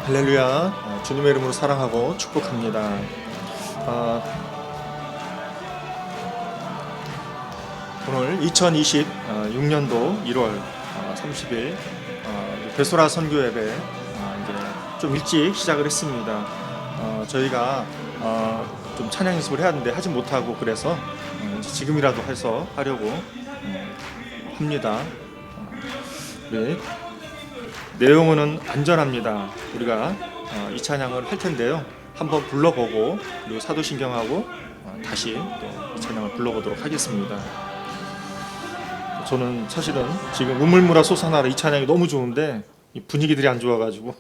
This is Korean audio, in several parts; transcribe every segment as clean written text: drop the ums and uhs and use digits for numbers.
할렐루야. 주님의 이름으로 사랑하고 축복합니다. 오늘 2026년도 1월 30일 베소라 선교 예배 이제 좀 일찍 시작을 했습니다. 저희가 좀 찬양 연습을 해야 하는데 하지 못하고, 그래서 이제 지금이라도 해서 하려고 합니다. 우리 내용은 안전합니다. 우리가 이 찬양을 할 텐데요. 한번 불러보고 그리고 사도신경하고 다시 또 이 찬양을 불러보도록 하겠습니다. 저는 사실은 지금 우물무라 솟아나라 이 찬양이 너무 좋은데 이 분위기들이 안 좋아가지고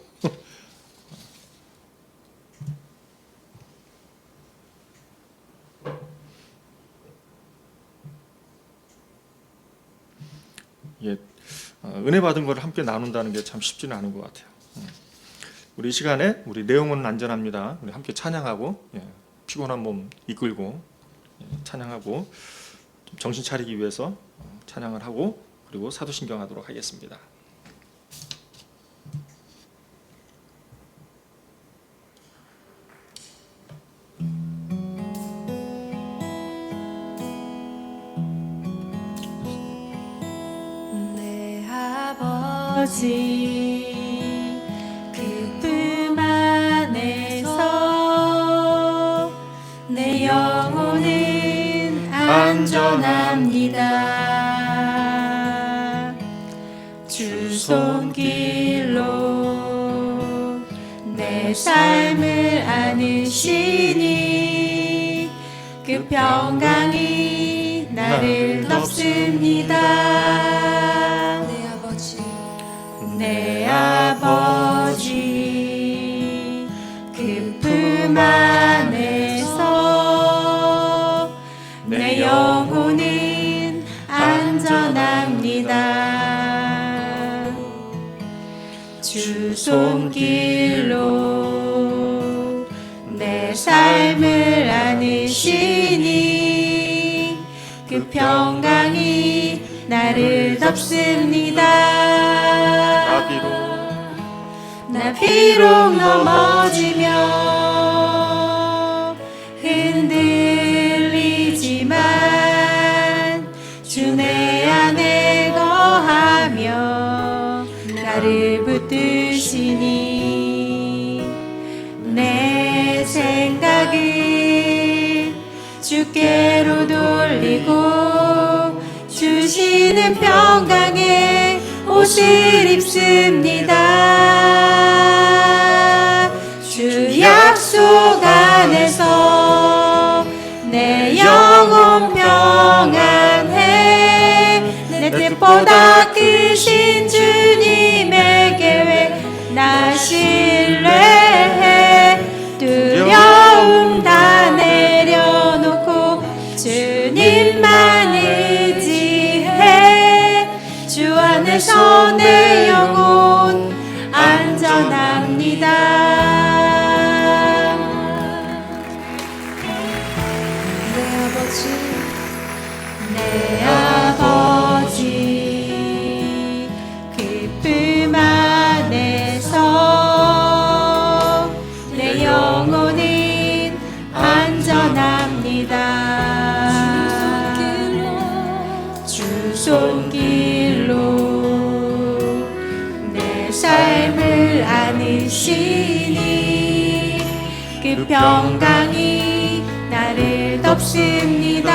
예, 은혜 받은 것을 함께 나눈다는 게 참 쉽지는 않은 것 같아요. 우리 이 시간에 우리 내용은 안전합니다. 우리 함께 찬양하고 피곤한 몸 이끌고 찬양하고 좀 정신 차리기 위해서 찬양을 하고 그리고 사도신경 하도록 하겠습니다. 내 아버지 그 품 안에서 내 영혼은 안전합니다. 주 손길로 내 삶을 안으시니 그 평강이 나를 덮습니다. 내 아버지 그 품 안에서 내 영혼은 안전합니다. 주 손길로 내 삶을 안으시니 그 평강이 나를 덮습니다. 나 비록 넘어지며 흔들리지만 주 내 안에 거하며 나를 붙드시니 내 생각을 주께로 돌리고 주시는 평강의 옷을 입습니다. 주 약속 안에서 내 영혼 평안해. 내 뜻보다 크신 주님의 계획 나 신뢰해. 두려움 다 내려놓고 주님만 의지해. 주 안에서 내 영혼 안전합니다. 내 아버지 그 품 안에서 내 영혼은 안전합니다. 주 손길로 내 삶을 안으시니 그 평강이 나를 덮습니다.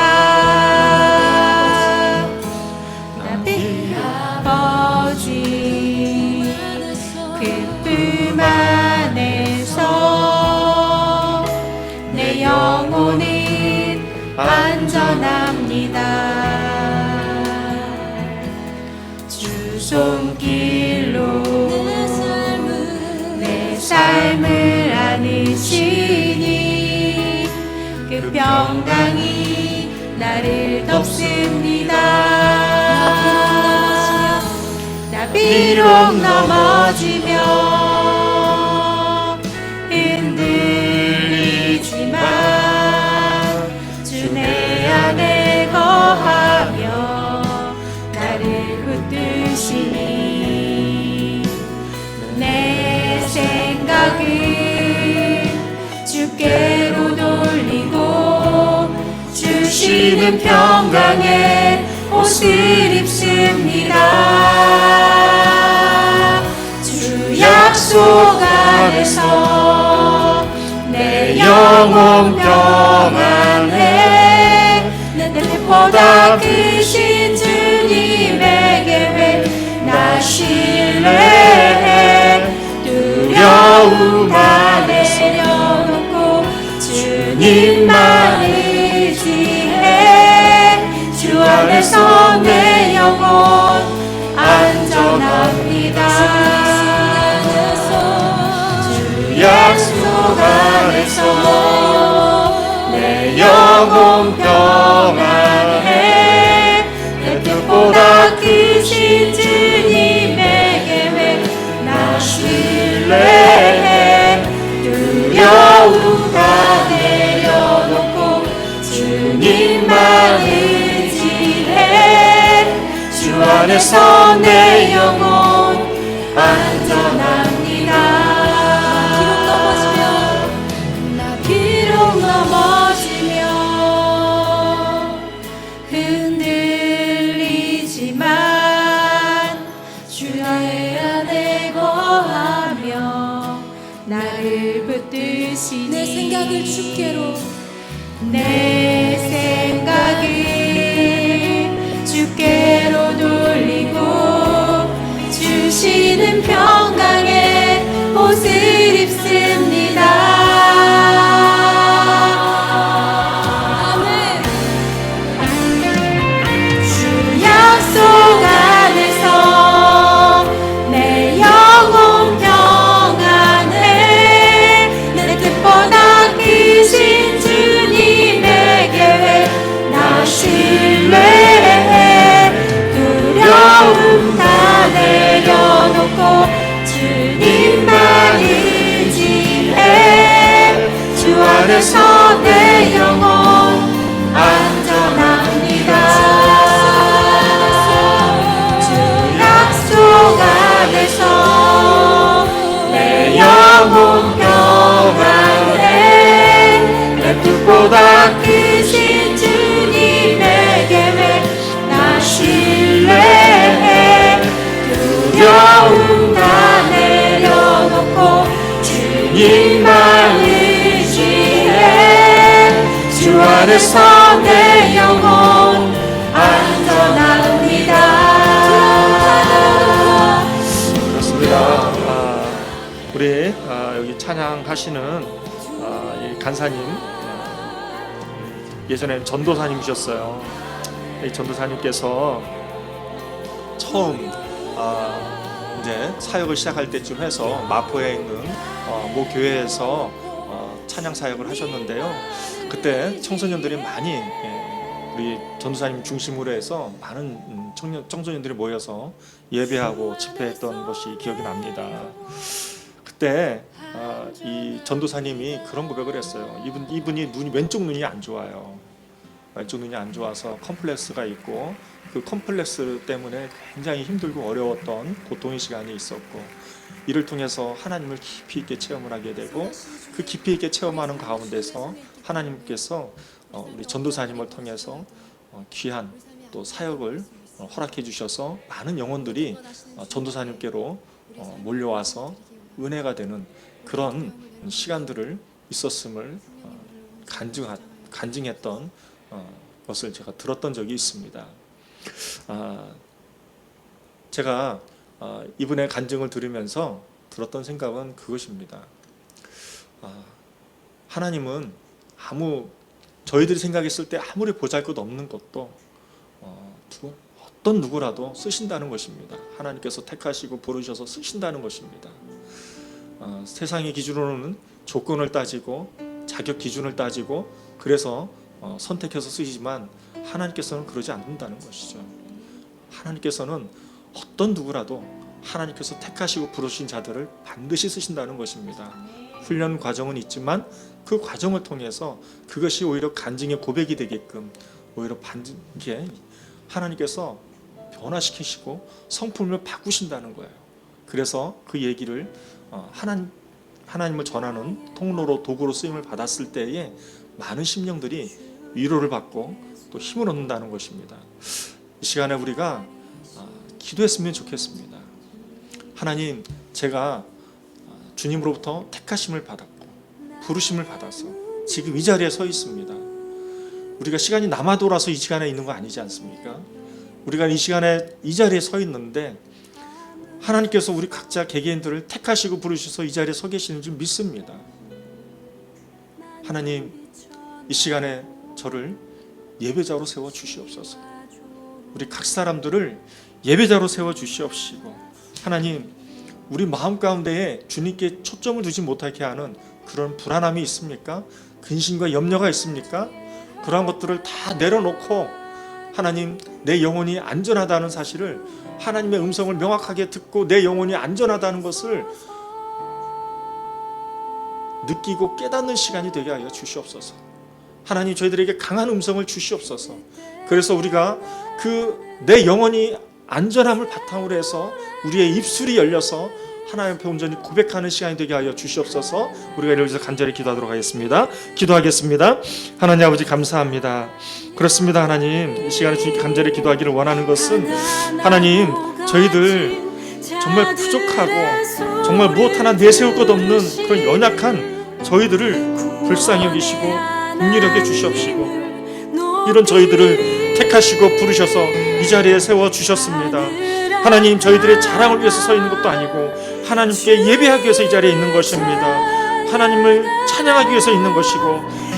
내 아버지 그 품 안에서 내 영혼은 안전합니다. 주 손길로 내 삶을 안으시니 그 평강이 나를 덮습니다. 나 비록 넘어지며 흔들리지만 주 내 안에 거하며 나를 붙드시니 내 생각 주시는 평강의 옷을 입습니다. 주 약속 안에서 내 영혼 평안해. 내 뜻보다 크신 주님의 계획 나 신뢰해. 두려움 다 내려놓고 주님만 의지해. 주 안에서 내 영혼 안전합니다. 주 약속 안에서 내 영혼 평안해. 내 뜻보다 크신 주님의 계획 나 신뢰해. 두려움 다 내려놓고 주님만 의지해. 주 안에서 내 영혼 안전합니다. 비록 넘어지며 흔들리지만 주 안에 거하며 나를 붙드시니 내 생각을 주께로 내 생각을 주께로 돌리고 주시는 평강의 옷을 입습니다. 아멘. 주 약속 안에서 내 영혼 평안해. 내 뜻보다 크신 주님의 계획 나 신뢰해. 두려움 다 내려놓고 주님만 의지해. 주 안에서 내 영혼 안전합니다. 주 약속 안에서 내 영혼 평안해. 내 뜻보다 크신 주님의 계획 나 신뢰해. 두려움 다 내려놓고 주님만 의지해. 주 안에서 내 영혼 안전합니다. 그렇습니다. 우리 여기 찬양하시는 이 간사님, 예전에 전도사님이셨어요. 이 전도사님께서 처음 이제 사역을 시작할 때쯤 해서 마포에 있는 모 교회에서 찬양 사역을 하셨는데요. 그때 청소년들이 많이 우리 전도사님 중심으로 해서 많은 청소년들이 모여서 예배하고 집회했던 것이 기억이 납니다. 그때 이 전도사님이 그런 고백을 했어요. 이분이 왼쪽 눈이 안 좋아요. 왼쪽 눈이 안 좋아서 컴플렉스가 있고 그 컴플렉스 때문에 굉장히 힘들고 어려웠던 고통의 시간이 있었고, 이를 통해서 하나님을 깊이 있게 체험을 하게 되고, 그 깊이 있게 체험하는 가운데서 하나님께서 우리 전도사님을 통해서 귀한 또 사역을 허락해 주셔서 많은 영혼들이 전도사님께로 몰려와서 은혜가 되는 그런 시간들을 있었음을 간증했던 것을 제가 들었던 적이 있습니다. 제가 이분의 간증을 들으면서 들었던 생각은 그것입니다. 하나님은 저희들이 생각했을 때 아무리 보잘것없는 것도 어떤 누구라도 쓰신다는 것입니다. 하나님께서 택하시고 부르셔서 쓰신다는 것입니다. 세상의 기준으로는 조건을 따지고 자격 기준을 따지고 그래서 선택해서 쓰시지만 하나님께서는 그러지 않는다는 것이죠. 하나님께서는 어떤 누구라도 하나님께서 택하시고 부르신 자들을 반드시 쓰신다는 것입니다. 훈련 과정은 있지만 그 과정을 통해서 그것이 오히려 간증의 고백이 되게끔 오히려 반드시 하나님께서 변화시키시고 성품을 바꾸신다는 거예요. 그래서 그 얘기를 하나님을 전하는 통로로 도구로 쓰임을 받았을 때에 많은 심령들이 위로를 받고 또 힘을 얻는다는 것입니다. 이 시간에 우리가 기도했으면 좋겠습니다. 하나님, 제가 주님으로부터 택하심을 받았고 부르심을 받아서 지금 이 자리에 서 있습니다. 우리가 시간이 남아 돌아서 이 시간에 있는 거 아니지 않습니까? 우리가 이 시간에 이 자리에 서 있는데 하나님께서 우리 각자 개개인들을 택하시고 부르셔서 이 자리에 서 계시는 줄 믿습니다. 하나님, 이 시간에 저를 예배자로 세워 주시옵소서. 우리 각 사람들을 예배자로 세워 주시옵시고, 하나님, 우리 마음 가운데에 주님께 초점을 두지 못하게 하는 그런 불안함이 있습니까? 근심과 염려가 있습니까? 그러한 것들을 다 내려놓고 하나님, 내 영혼이 안전하다는 사실을, 하나님의 음성을 명확하게 듣고 내 영혼이 안전하다는 것을 느끼고 깨닫는 시간이 되게 하여 주시옵소서. 하나님, 저희들에게 강한 음성을 주시옵소서. 그래서 우리가 그 내 영혼이 안전함을 바탕으로 해서 우리의 입술이 열려서 하나님 앞에 온전히 고백하는 시간이 되게 하여 주시옵소서. 우리가 이를 위해서 간절히 기도하도록 하겠습니다. 기도하겠습니다. 하나님 아버지, 감사합니다. 그렇습니다. 하나님, 이 시간에 주님께 간절히 기도하기를 원하는 것은, 하나님, 저희들 정말 부족하고 정말 무엇 하나 내세울 것 없는 그런 연약한 저희들을 불쌍히 여기시고 긍휼히 여겨 주시옵시고, 이런 저희들을 택하시고 부르셔서 이 자리에 세워 주셨습니다. 하나님, 저희들의 자랑을 위해서 서 있는 것도 아니고 하나님께 예배하기 위해서 이 자리에 있는 것입니다. 하나님을 찬양하기 위해서 있는 것이고,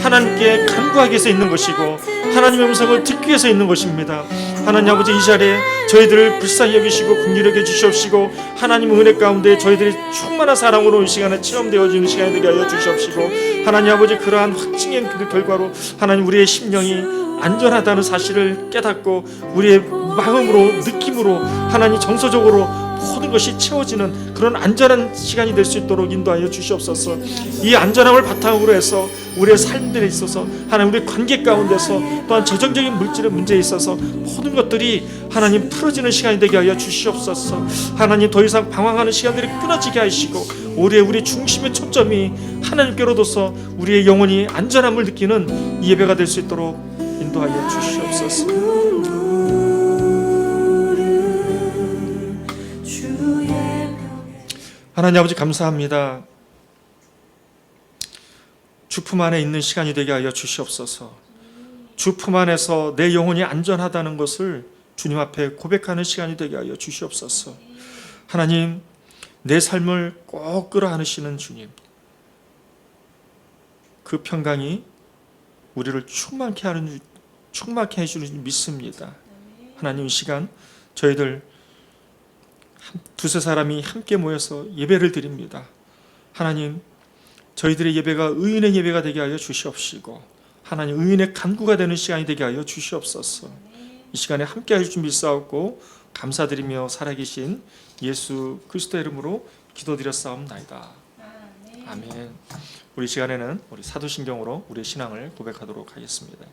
하나님께 간구하기 위해서 있는 것이고, 하나님의 음성을 듣기 위해서 있는 것입니다. 하나님 아버지, 이 자리에 저희들을 불쌍히 여기시고 긍휼히 여겨 주시옵시고, 하나님의 은혜 가운데 저희들이 충만한 사랑으로 이 시간에 체험되어지는 시간이 되게 하여 주시옵시고, 하나님 아버지, 그러한 확증의 결과로 하나님, 우리의 심령이 안전하다는 사실을 깨닫고 우리의 마음으로, 느낌으로, 하나님 정서적으로 모든 것이 채워지는 그런 안전한 시간이 될 수 있도록 인도하여 주시옵소서. 이 안전함을 바탕으로 해서 우리의 삶들에 있어서, 하나님, 우리의 관계 가운데서, 또한 재정적인 물질의 문제에 있어서 모든 것들이 하나님 풀어지는 시간이 되게 하여 주시옵소서. 하나님, 더 이상 방황하는 시간들이 끊어지게 하시고 우리 중심의 초점이 하나님께로 둬서 우리의 영혼이 안전함을 느끼는 이 예배가 될 수 있도록 인도하여 주시옵소서. 하나님 아버지, 감사합니다. 주품 안에 있는 시간이 되게 하여 주시옵소서. 주품 안에서 내 영혼이 안전하다는 것을 주님 앞에 고백하는 시간이 되게 하여 주시옵소서. 하나님, 내 삶을 꼭 끌어안으시는 주님, 그 평강이 우리를 충만케 해주는 줄 믿습니다. 하나님, 이 시간 저희들 두세 사람이 함께 모여서 예배를 드립니다. 하나님, 저희들의 예배가 의인의 예배가 되게 하여 주시옵시고, 하나님, 의인의 간구가 되는 시간이 되게 하여 주시옵소서. 이 시간에 함께 하실 줄 믿사옵고 감사드리며 살아계신 예수 그리스도의 이름으로 기도드렸사옵나이다. 아멘. 우리 시간에는 우리 사도신경으로 우리의 신앙을 고백하도록 하겠습니다.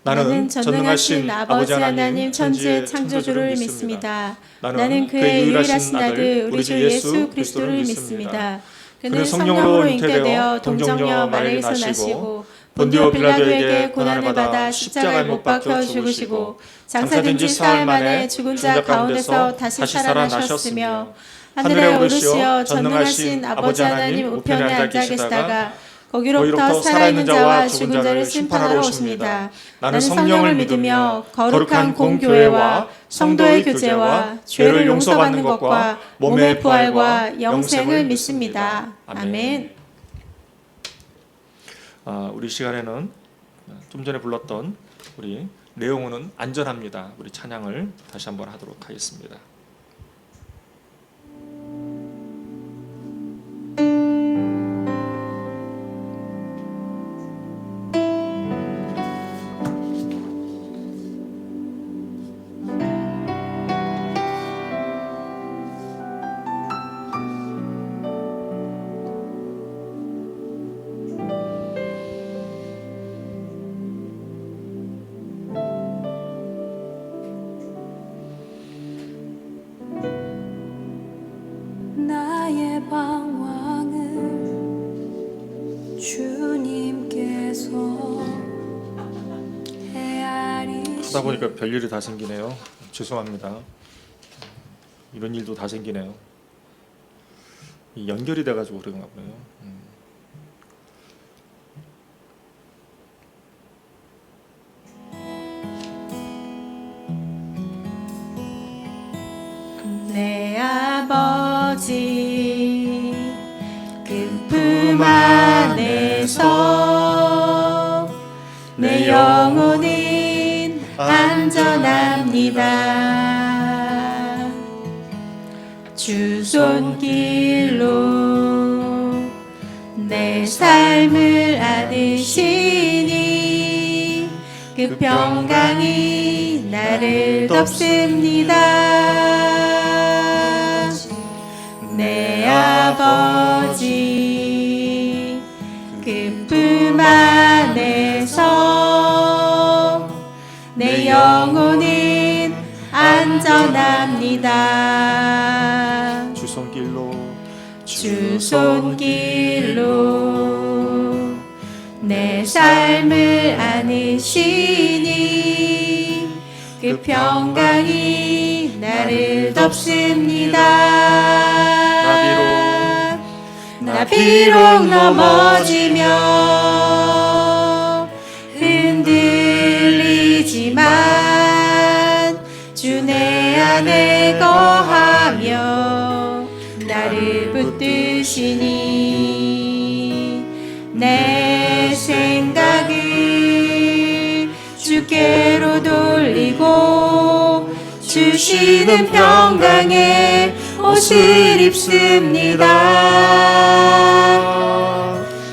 나는 전능하신 아버지 하나님 천지의 창조주를 믿습니다. 나는 그의 유일하신 아들 우리 주 예수 그리스도를 믿습니다. 그는 성령으로 잉태되어 동정녀 마리아에서 나시고 본디오 빌라도에게 고난을 받아 십자가에 못 박혀 죽으시고 장사된 지 사흘 만에 죽은 자 가운데서 다시 살아나셨으며 하늘에 오르시어 전능하신 아버지 하나님 우편에 앉아 계시다가 거기로부터 살아있는 자와 죽은 자를 심판하러 오십니다. 나는 성령을 믿으며 거룩한 공교회와 성도의 교제와 죄를 용서받는 것과 몸의 부활과 영생을 믿습니다. 아멘. 우리 시간에는 좀 전에 불렀던 우리 내용은 안전합니다. 우리 찬양을 다시 한번 하도록 하겠습니다. 하다 보니까 별일이 다 생기네요. 죄송합니다. 이런 일도 다 생기네요. 연결이 돼가지고 그런가 보네요. 내 아버지 그 품 안에서 내 영혼은 안전합니다. 주 손길로 내 삶을 안으시니 그 평강이 나를 덮습니다. 내 아버지 그 품 안에서 내 영혼은 안전합니다. 주 손길로 주 손길로 내 삶을 안으시니 그 평강이 나를 덮습니다. 나 비록 넘어지며 흔들리지만 주 내 안에 거하며 나를 붙드시니 내 생각을 주께로 돌리고 주시는 평강의 옷을 입습니다.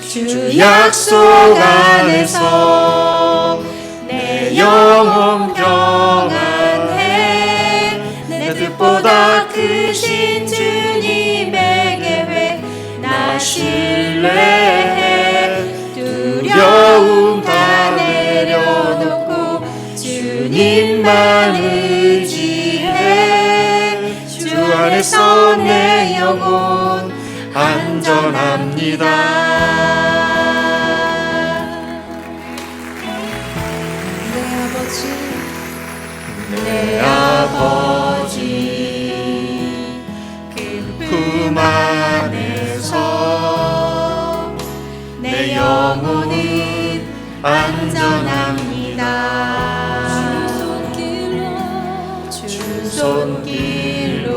주 약속 안에서 내 영혼 평안해. 내 뜻보다 크신 주님의 계획 나 신뢰해. 두려움 다 내려놓고 주님만 의지해. 주 안에서 내 영혼 안전합니다. 내 아버지 그 품 안에서 내 영혼은 안전합니다. 주 손길로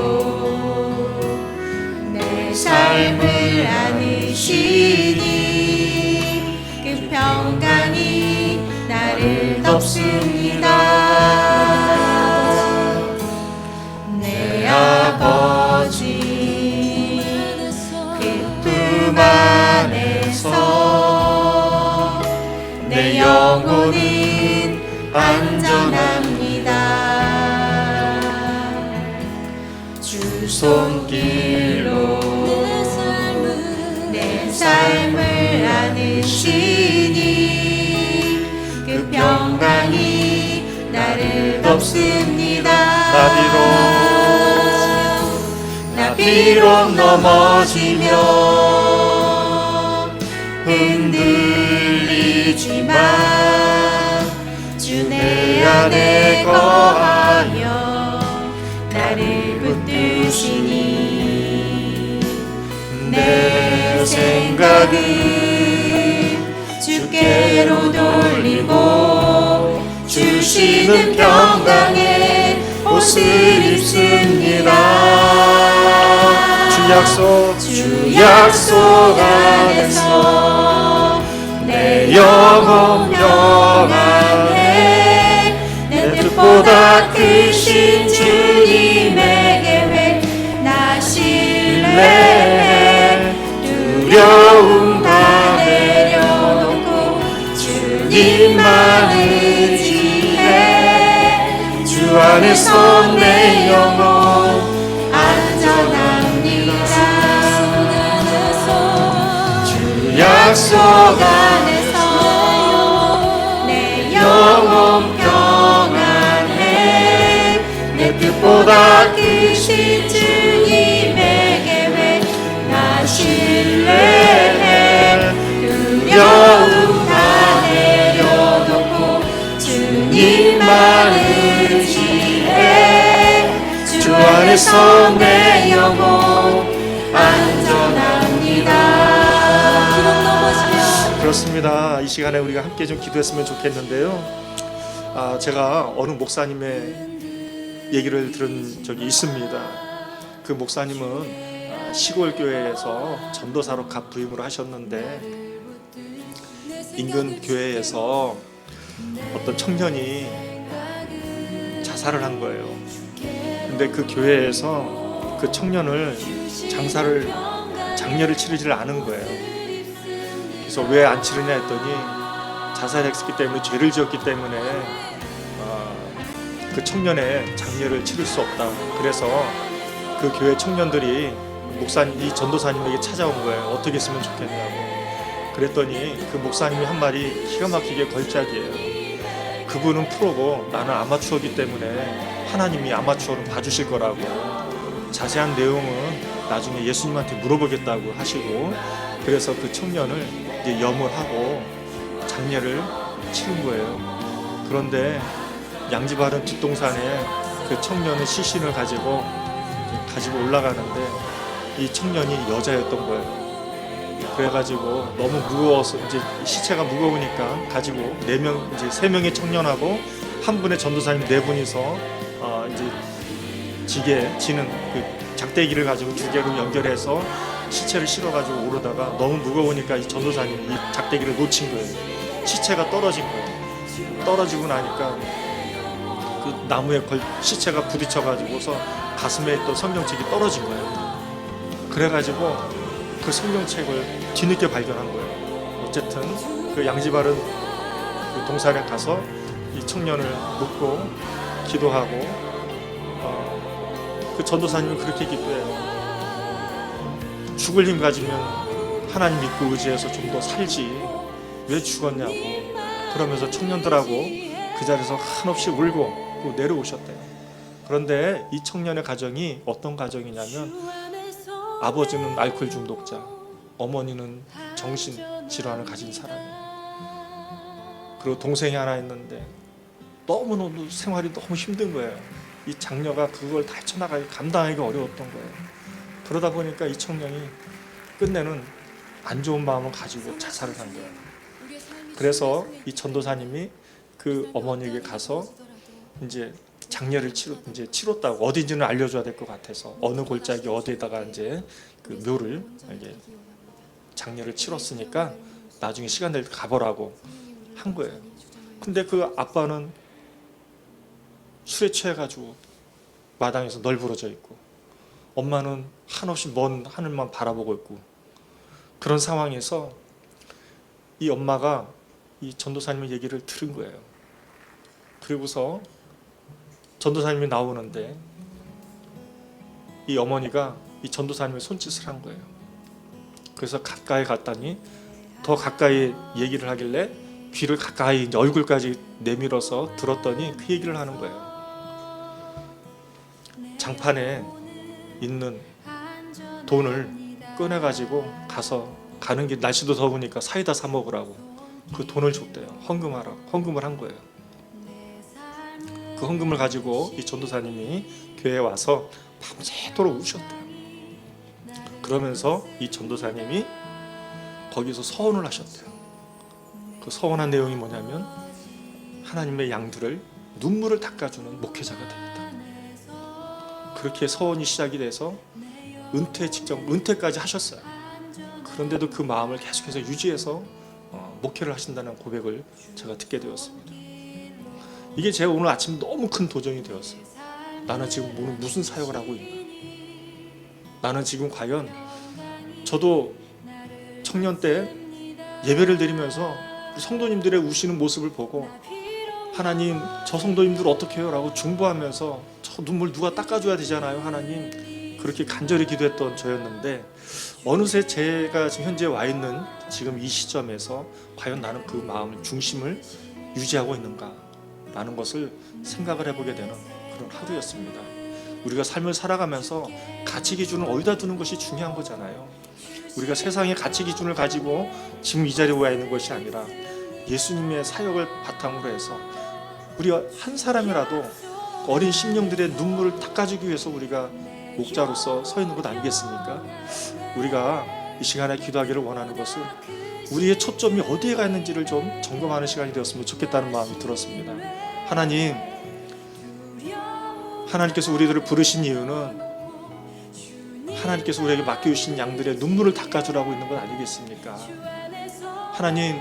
내 삶을 안으시니 그 평강이 나를 덮습니다. 내 아버지 그 품 안에서 내 영혼은 안전합니다. 주 손길로 내 삶을 안으시니 그 평강이 나를 덮습니다. 나 비록 넘어지며 흔들리지만 주 내 안에 거하여 나를 붙드시니 내 생각을 주께로 돌리고 주시는 평강의 옷을 입습니다. 주 약속 안에서 내 영혼 평안해. 내 뜻보다 크신 주님의 계획 나 신뢰해. 두려움 다 내려놓고 주님만 의지해. 주 안에서 내 영혼 안전합니다. 주 약속 안에서 내 영혼 평안해. 내 뜻보다 크신 주님의 계획 나 신뢰해. 두려움 다 내려놓고 주님만 안에서 내 영혼 안전합니다. 기록 넘어지며 그렇습니다. 이 시간에 우리가 함께 좀 기도했으면 좋겠는데요. 제가 어느 목사님의 얘기를 들은 적이 있습니다. 그 목사님은 시골 교회에서 전도사로 갓 부임을 하셨는데 인근 교회에서 어떤 청년이 자살을 한 거예요. 근데 그 교회에서 그 청년을 장례를 치르지를 않은 거예요. 그래서 왜 안 치르냐 했더니 자살했기 때문에, 죄를 지었기 때문에 그 청년의 장례를 치를 수 없다. 그래서 그 교회 청년들이 이 전도사님에게 찾아온 거예요. 어떻게 했으면 좋겠냐고. 그랬더니 그 목사님이 한 말이 기가 막히게 걸작이에요. 그분은 프로고 나는 아마추어이기 때문에 하나님이 아마추어를 봐주실 거라고. 자세한 내용은 나중에 예수님한테 물어보겠다고 하시고, 그래서 그 청년을 이제 염을 하고 장례를 치른 거예요. 그런데 양지바른 뒷동산에 그 청년의 시신을 가지고 올라가는데 이 청년이 여자였던 거예요. 그래가지고 너무 무거워서 이제 시체가 무거우니까 가지고 세 명의 청년하고 한 분의 전도사님 네 분이서 이제 지는 그 작대기를 가지고 두 개로 연결해서 시체를 실어가지고 오르다가 너무 무거우니까 이 전도사님이 이 작대기를 놓친 거예요. 시체가 떨어진 거예요. 떨어지고 나니까 그 나무에 시체가 부딪혀가지고서 가슴에 있던 성경책이 떨어진 거예요. 그래가지고 그 성경책을 뒤늦게 발견한 거예요. 어쨌든 그 양지바른 그 동산에 가서 이 청년을 묻고 기도하고 그 전도사님은 그렇게 기도해요. 죽을 힘 가지면 하나님 믿고 의지해서 좀 더 살지 왜 죽었냐고. 그러면서 청년들하고 그 자리에서 한없이 울고 내려오셨대요. 그런데 이 청년의 가정이 어떤 가정이냐면 아버지는 알코올 중독자, 어머니는 정신질환을 가진 사람이에요. 그리고 동생이 하나 있는데 너무너무 생활이 너무 힘든 거예요. 이 장녀가 그걸 다 헤쳐나가기 감당하기가 어려웠던 거예요. 그러다 보니까 이 청년이 끝내는 안 좋은 마음을 가지고 자살을 한 거예요. 그래서 이 전도사님이 그 어머니에게 가서 이제 장례를 치렀다고, 어딘지는 알려줘야 될 것 같아서 어느 골짜기 어디에다가 이제 그 묘를 이제 장례를 치렀으니까 나중에 시간 될 때 가보라고 한 거예요. 근데 그 아빠는 술에 취해가지고 마당에서 널브러져 있고, 엄마는 한없이 먼 하늘만 바라보고 있고, 그런 상황에서 이 엄마가 이 전도사님의 얘기를 들은 거예요. 그리고서 전도사님이 나오는데 이 어머니가 이 전도사님의 손짓을 한 거예요. 그래서 가까이 갔더니 더 가까이 얘기를 하길래 귀를 가까이 이제 얼굴까지 내밀어서 들었더니 그 얘기를 하는 거예요. 장판에 있는 돈을 꺼내가지고 가는 길 날씨도 더우니까 사이다 사 먹으라고 그 돈을 줬대요. 헌금을 한 거예요. 그 헌금을 가지고 이 전도사님이 교회에 와서 밤새도록 우셨대요. 그러면서 이 전도사님이 거기서 서원을 하셨대요. 그 서원한 내용이 뭐냐면 하나님의 양들을 눈물을 닦아주는 목회자가 됩니다. 그렇게 서원이 시작이 돼서 은퇴까지 하셨어요. 그런데도 그 마음을 계속해서 유지해서 목회를 하신다는 고백을 제가 듣게 되었습니다. 이게 제가 오늘 아침 너무 큰 도전이 되었어요. 나는 지금 무슨 사역을 하고 있나? 나는 지금 과연, 저도 청년 때 예배를 드리면서 성도님들의 우시는 모습을 보고 하나님 저 성도님들 어떻게 해요? 라고 중보하면서 저 눈물 누가 닦아줘야 되잖아요 하나님, 그렇게 간절히 기도했던 저였는데 어느새 제가 지금 현재 와 있는 지금 이 시점에서 과연 나는 그 마음을 중심을 유지하고 있는가 라는 것을 생각을 해보게 되는 그런 하루였습니다. 우리가 삶을 살아가면서 가치 기준을 어디다 두는 것이 중요한 거잖아요. 우리가 세상의 가치 기준을 가지고 지금 이 자리에 와 있는 것이 아니라 예수님의 사역을 바탕으로 해서 우리가 한 사람이라도 어린 심령들의 눈물을 닦아주기 위해서 우리가 목자로서 서 있는 것 아니겠습니까? 우리가 이 시간에 기도하기를 원하는 것은 우리의 초점이 어디에 가 있는지를 좀 점검하는 시간이 되었으면 좋겠다는 마음이 들었습니다. 하나님께서 우리들을 부르신 이유는 하나님께서 우리에게 맡겨주신 양들의 눈물을 닦아주라고 있는 것 아니겠습니까? 하나님,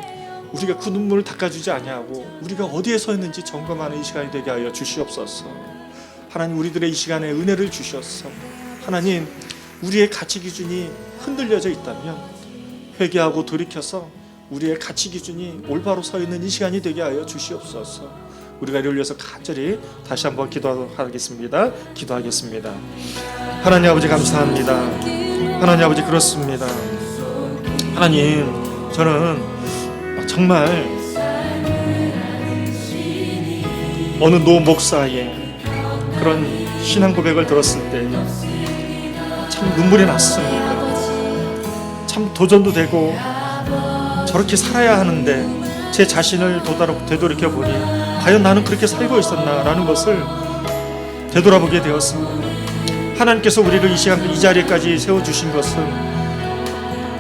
우리가 그 눈물을 닦아주지 아니하고 우리가 어디에 서 있는지 점검하는 이 시간이 되게 하여 주시옵소서. 하나님, 우리들의 이 시간에 은혜를 주셔서 하나님, 우리의 가치 기준이 흔들려져 있다면 회개하고 돌이켜서 우리의 가치 기준이 올바로 서 있는 이 시간이 되게 하여 주시옵소서. 우리가 이를 위해서 간절히 다시 한번 기도하겠습니다. 하나님 아버지, 감사합니다. 하나님 아버지, 그렇습니다. 하나님, 저는 정말 어느 노 목사의 그런 신앙 고백을 들었을 때 참 눈물이 났습니다. 참 도전도 되고 저렇게 살아야 하는데 제 자신을 되돌이켜 보니 과연 나는 그렇게 살고 있었나라는 것을 되돌아보게 되었습니다. 하나님께서 우리를 이 시간 이 자리에까지 세워주신 것은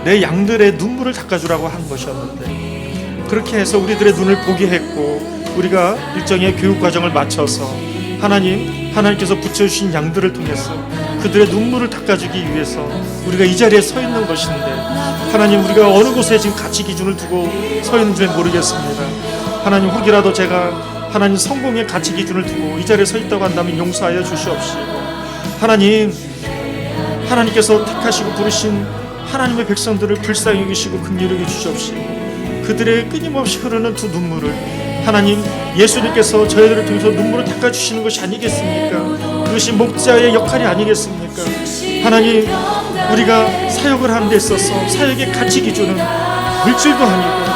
내 양들의 눈물을 닦아주라고 한 것이었는데, 그렇게 해서 우리들의 눈을 보게 했고 우리가 일정의 교육 과정을 마쳐서 하나님께서 붙여주신 양들을 통해서 그들의 눈물을 닦아주기 위해서 우리가 이 자리에 서 있는 것인데, 하나님, 우리가 어느 곳에 지금 가치 기준을 두고 서 있는지 모르겠습니다. 하나님, 혹이라도 제가 하나님 성공의 가치 기준을 두고 이 자리에 서 있다고 한다면 용서하여 주시옵시고, 하나님께서 택하시고 부르신 하나님의 백성들을 불쌍히 여기시고 긍휼히 여겨 주시옵시고, 그들의 끊임없이 흐르는 두 눈물을 하나님, 예수님께서 저희들을 통해서 눈물을 닦아주시는 것이 아니겠습니까? 그것이 목자의 역할이 아니겠습니까? 하나님, 우리가 사역을 하는 데 있어서 사역의 가치 기준은 물질도 아니고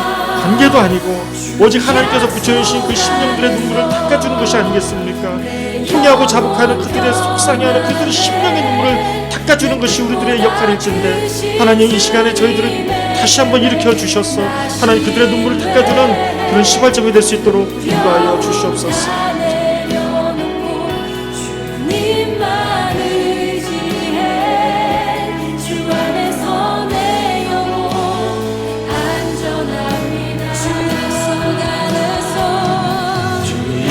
관계도 아니고 오직 하나님께서 붙여주신 그 심령들의 눈물을 닦아주는 것이 아니겠습니까? 통해하고 자복하는 그들의 속상해하는 그들의 심령의 눈물을 닦아주는 것이 우리들의 역할일진데, 하나님, 이 시간에 저희들을 다시 한번 일으켜 주셔서 하나님, 그들의 눈물을 닦아주는 그런 시발점이 될 수 있도록 인도하여 주시옵소서.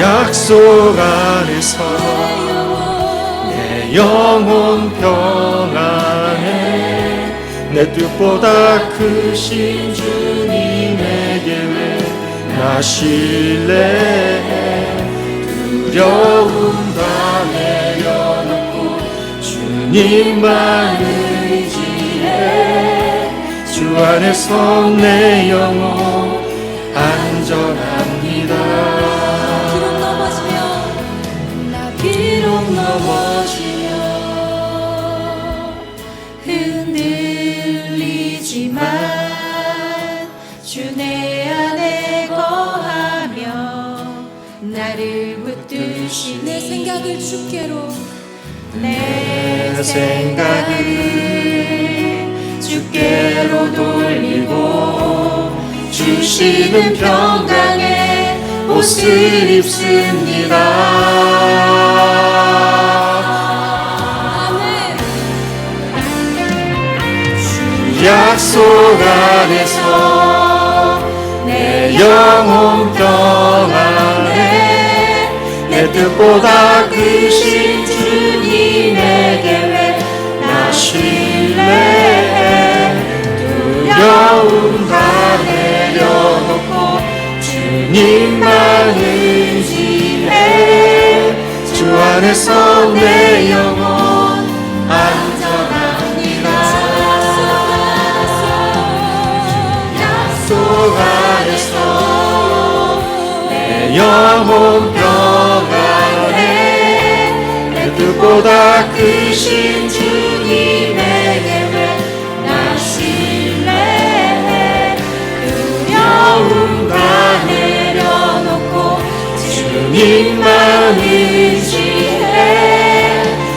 약속 안에서 내 영혼 평안해, 내 뜻보다 크신 주님에게 왜 나 신뢰해. 두려움 다 내려놓고 주님만 의지해. 주 안에서 내 영혼 안전합니다. 비록 넘어지며 흔들리지만 주 내 안에 거하며 나를 붙드시니 내 생각을 주께로 돌리고 주시는 평강에 옷을 입습니다. 주 약속 안에서 내 영혼 평안해, 내 뜻보다 크신 주님에게 왜 나 신뢰해. 두려움 다 내려놓고 주님만 의지해. 주 안에서 내 영혼 안전합니다. 약속 안에서 내 영혼 평안해, 내 뜻보다 크신 주님에게 왜 나 신뢰해. 두려움 다 내려놓고 주님만 의지해.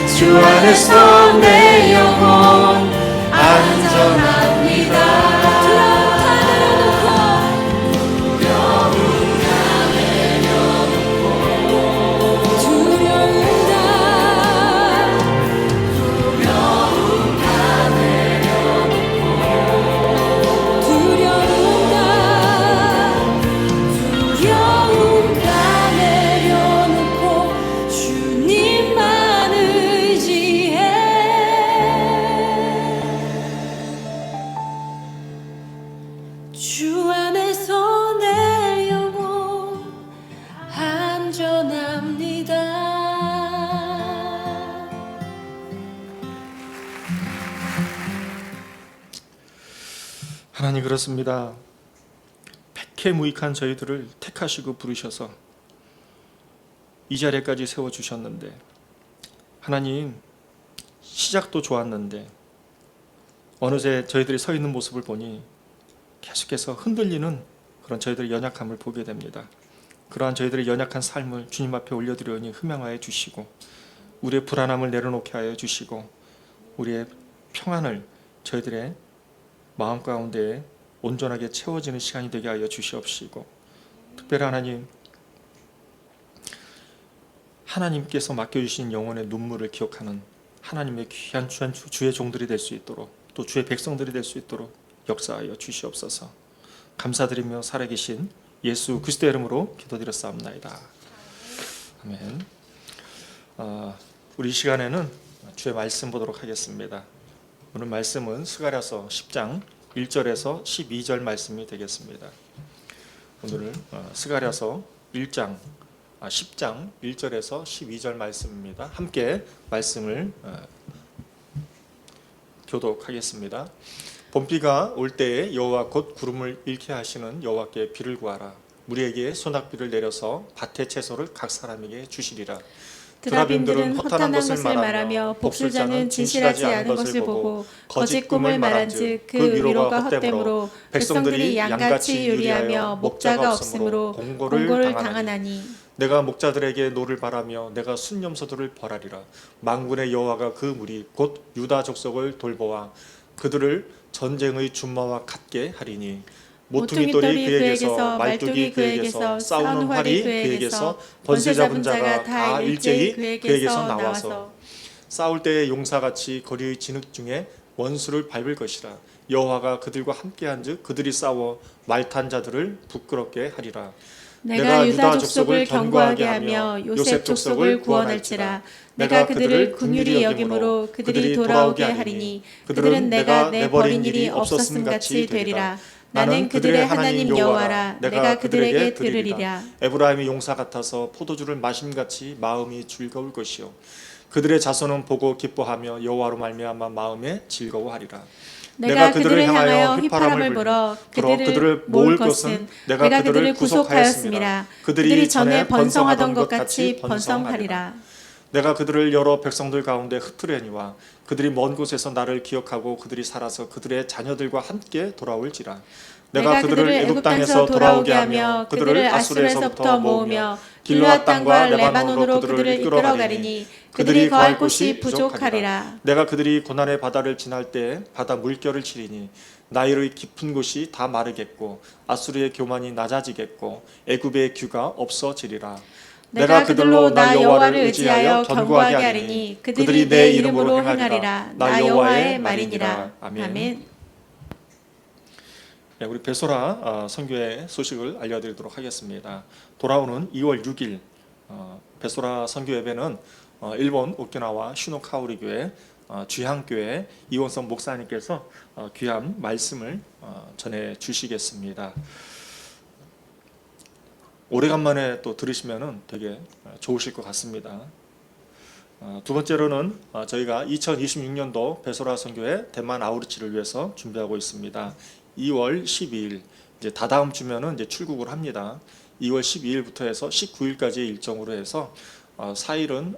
주 안에서 내 영혼 안전합니다. 두려움 다 내려놓고 하나님 그렇습니다. 백해무익한 저희들을 택하시고 부르셔서 이 자리까지 세워주셨는데, 하나님 시작도 좋았는데 어느새 저희들이 서 있는 모습을 보니 계속해서 흔들리는 그런 저희들의 연약함을 보게 됩니다. 그러한 저희들의 연약한 삶을 주님 앞에 올려드리오니 흠양하여 주시고, 우리의 불안함을 내려놓게 하여 주시고, 우리의 평안을 저희들의 마음 가운데 온전하게 채워지는 시간이 되게 하여 주시옵시고, 특별히 하나님께서 맡겨주신 영혼의 눈물을 기억하는 하나님의 귀한 주의 종들이 될 수 있도록, 또 주의 백성들이 될 수 있도록 역사하여 주시옵소서. 감사드리며 살아계신 예수 그리스도의 이름으로 기도드렸사옵나이다. 아멘. 우리 이 시간에는 주의 말씀 보도록 하겠습니다. 오늘 말씀은 스가랴서 10장 1절에서 12절 말씀이 되겠습니다. 오늘은 스가랴서 10장 1절에서 12절 말씀입니다. 함께 말씀을 교독하겠습니다. 봄비가 올 때에 여호와 곧 구름을 잃게 하시는 여호와께 비를 구하라. 무리에게 소낙비를 내려서 밭의 채소를 각 사람에게 주시리라. 드라빔들은 허탄한 것을 말하며 복술자는 진실하지 않은 것을 보고 거짓 꿈을 말한즉 그 위로가 헛되므로 백성들이 양같이 유리하며 목자가 없으므로 공고를 당하나니. 내가 목자들에게 노를 바라며 내가 순념소들을 벌하리라. 만군의 여호와가 그 무리 곧 유다 족속을 돌보아 그들을 전쟁의 준마와 같게 하리니. 모퉁이 돌이 그에게서, 말뚝이 그에게서, 싸우는 활이 그에게서, 번세 잡은 자가 다 일제히 그에게서 나와서 싸울 때의 용사같이 거리의 진흙 중에 원수를 밟을 것이라. 여호와가 그들과 함께한즉 그들이 싸워 말탄 자들을 부끄럽게 하리라. 내가 유다 족속을 견고하게 하며 요셉 족속을 구원할지라. 내가 그들을 긍휼히 여김으로 그들이 돌아오게 하리니 그들은 내가 내버린 일이 없었음 같이 되리라. 나는 그들의 하나님 여호와라. 내가 그들에게 들으리라. 에브라임이 용사 같아서 포도주를 마심같이 마음이 즐거울 것이요 그들의 자손은 보고 기뻐하며 여호와로 말미암아 마음에 즐거워하리라. 내가 그들을 향하여 휘파람을 불어 그들을 모을 것은 내가 그들을 구속하였음이라. 그들이 전에 번성하던 것 같이 번성하리라. 내가 그들을 여러 백성들 가운데 흩으려니와 그들이 먼 곳에서 나를 기억하고 그들이 살아서 그들의 자녀들과 함께 돌아올지라. 내가 그들을 애굽 땅에서 돌아오게 하며 그들을 아수르에서부터 모으며 길르앗 땅과 레바논으로 그들을 이끌어가리니 그들이 거할 곳이 부족하리라. 내가 그들이 고난의 바다를 지날 때 바다 물결을 치리니 나일의 깊은 곳이 다 마르겠고 아수르의 교만이 낮아지겠고 애굽의 규가 없어지리라. 내가 그들로 나 여호와를 의지하여 견고하게 하리니 그들이 내 이름으로 행하리라. 나 여호와의 말이니라. 아멘. 네, 우리 베소라 선교회 소식을 알려드리도록 하겠습니다. 돌아오는 2월 6일 베소라 선교 예배는 일본 오키나와 시노카오리 교회 주향교회 이원성 목사님께서 귀한 말씀을 전해 주시겠습니다. 오래간만에 또 들으시면 되게 좋으실 것 같습니다. 두 번째로는 저희가 2026년도 베소라 선교회 대만 아우리치를 위해서 준비하고 있습니다. 2월 12일 이제 다다음 주면은 이제 출국을 합니다. 2월 12일부터 해서 19일까지의 일정으로 해서 4일은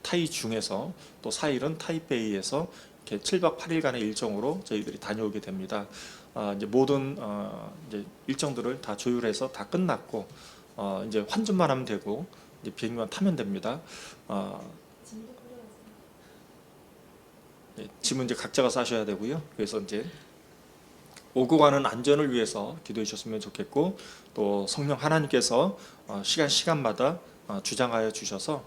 타이중에서 또 4일은 타이베이에서 이렇게 7박 8일간의 일정으로 저희들이 다녀오게 됩니다. 이제 모든 이제 일정들을 다 조율해서 다 끝났고 이제 환전만 하면 되고 이제 비행기만 타면 됩니다. 짐은 이제 각자가 싸셔야 되고요. 그래서 이제 오고 가는 안전을 위해서 기도해 주셨으면 좋겠고 또 성령 하나님께서 시간마다 주장하여 주셔서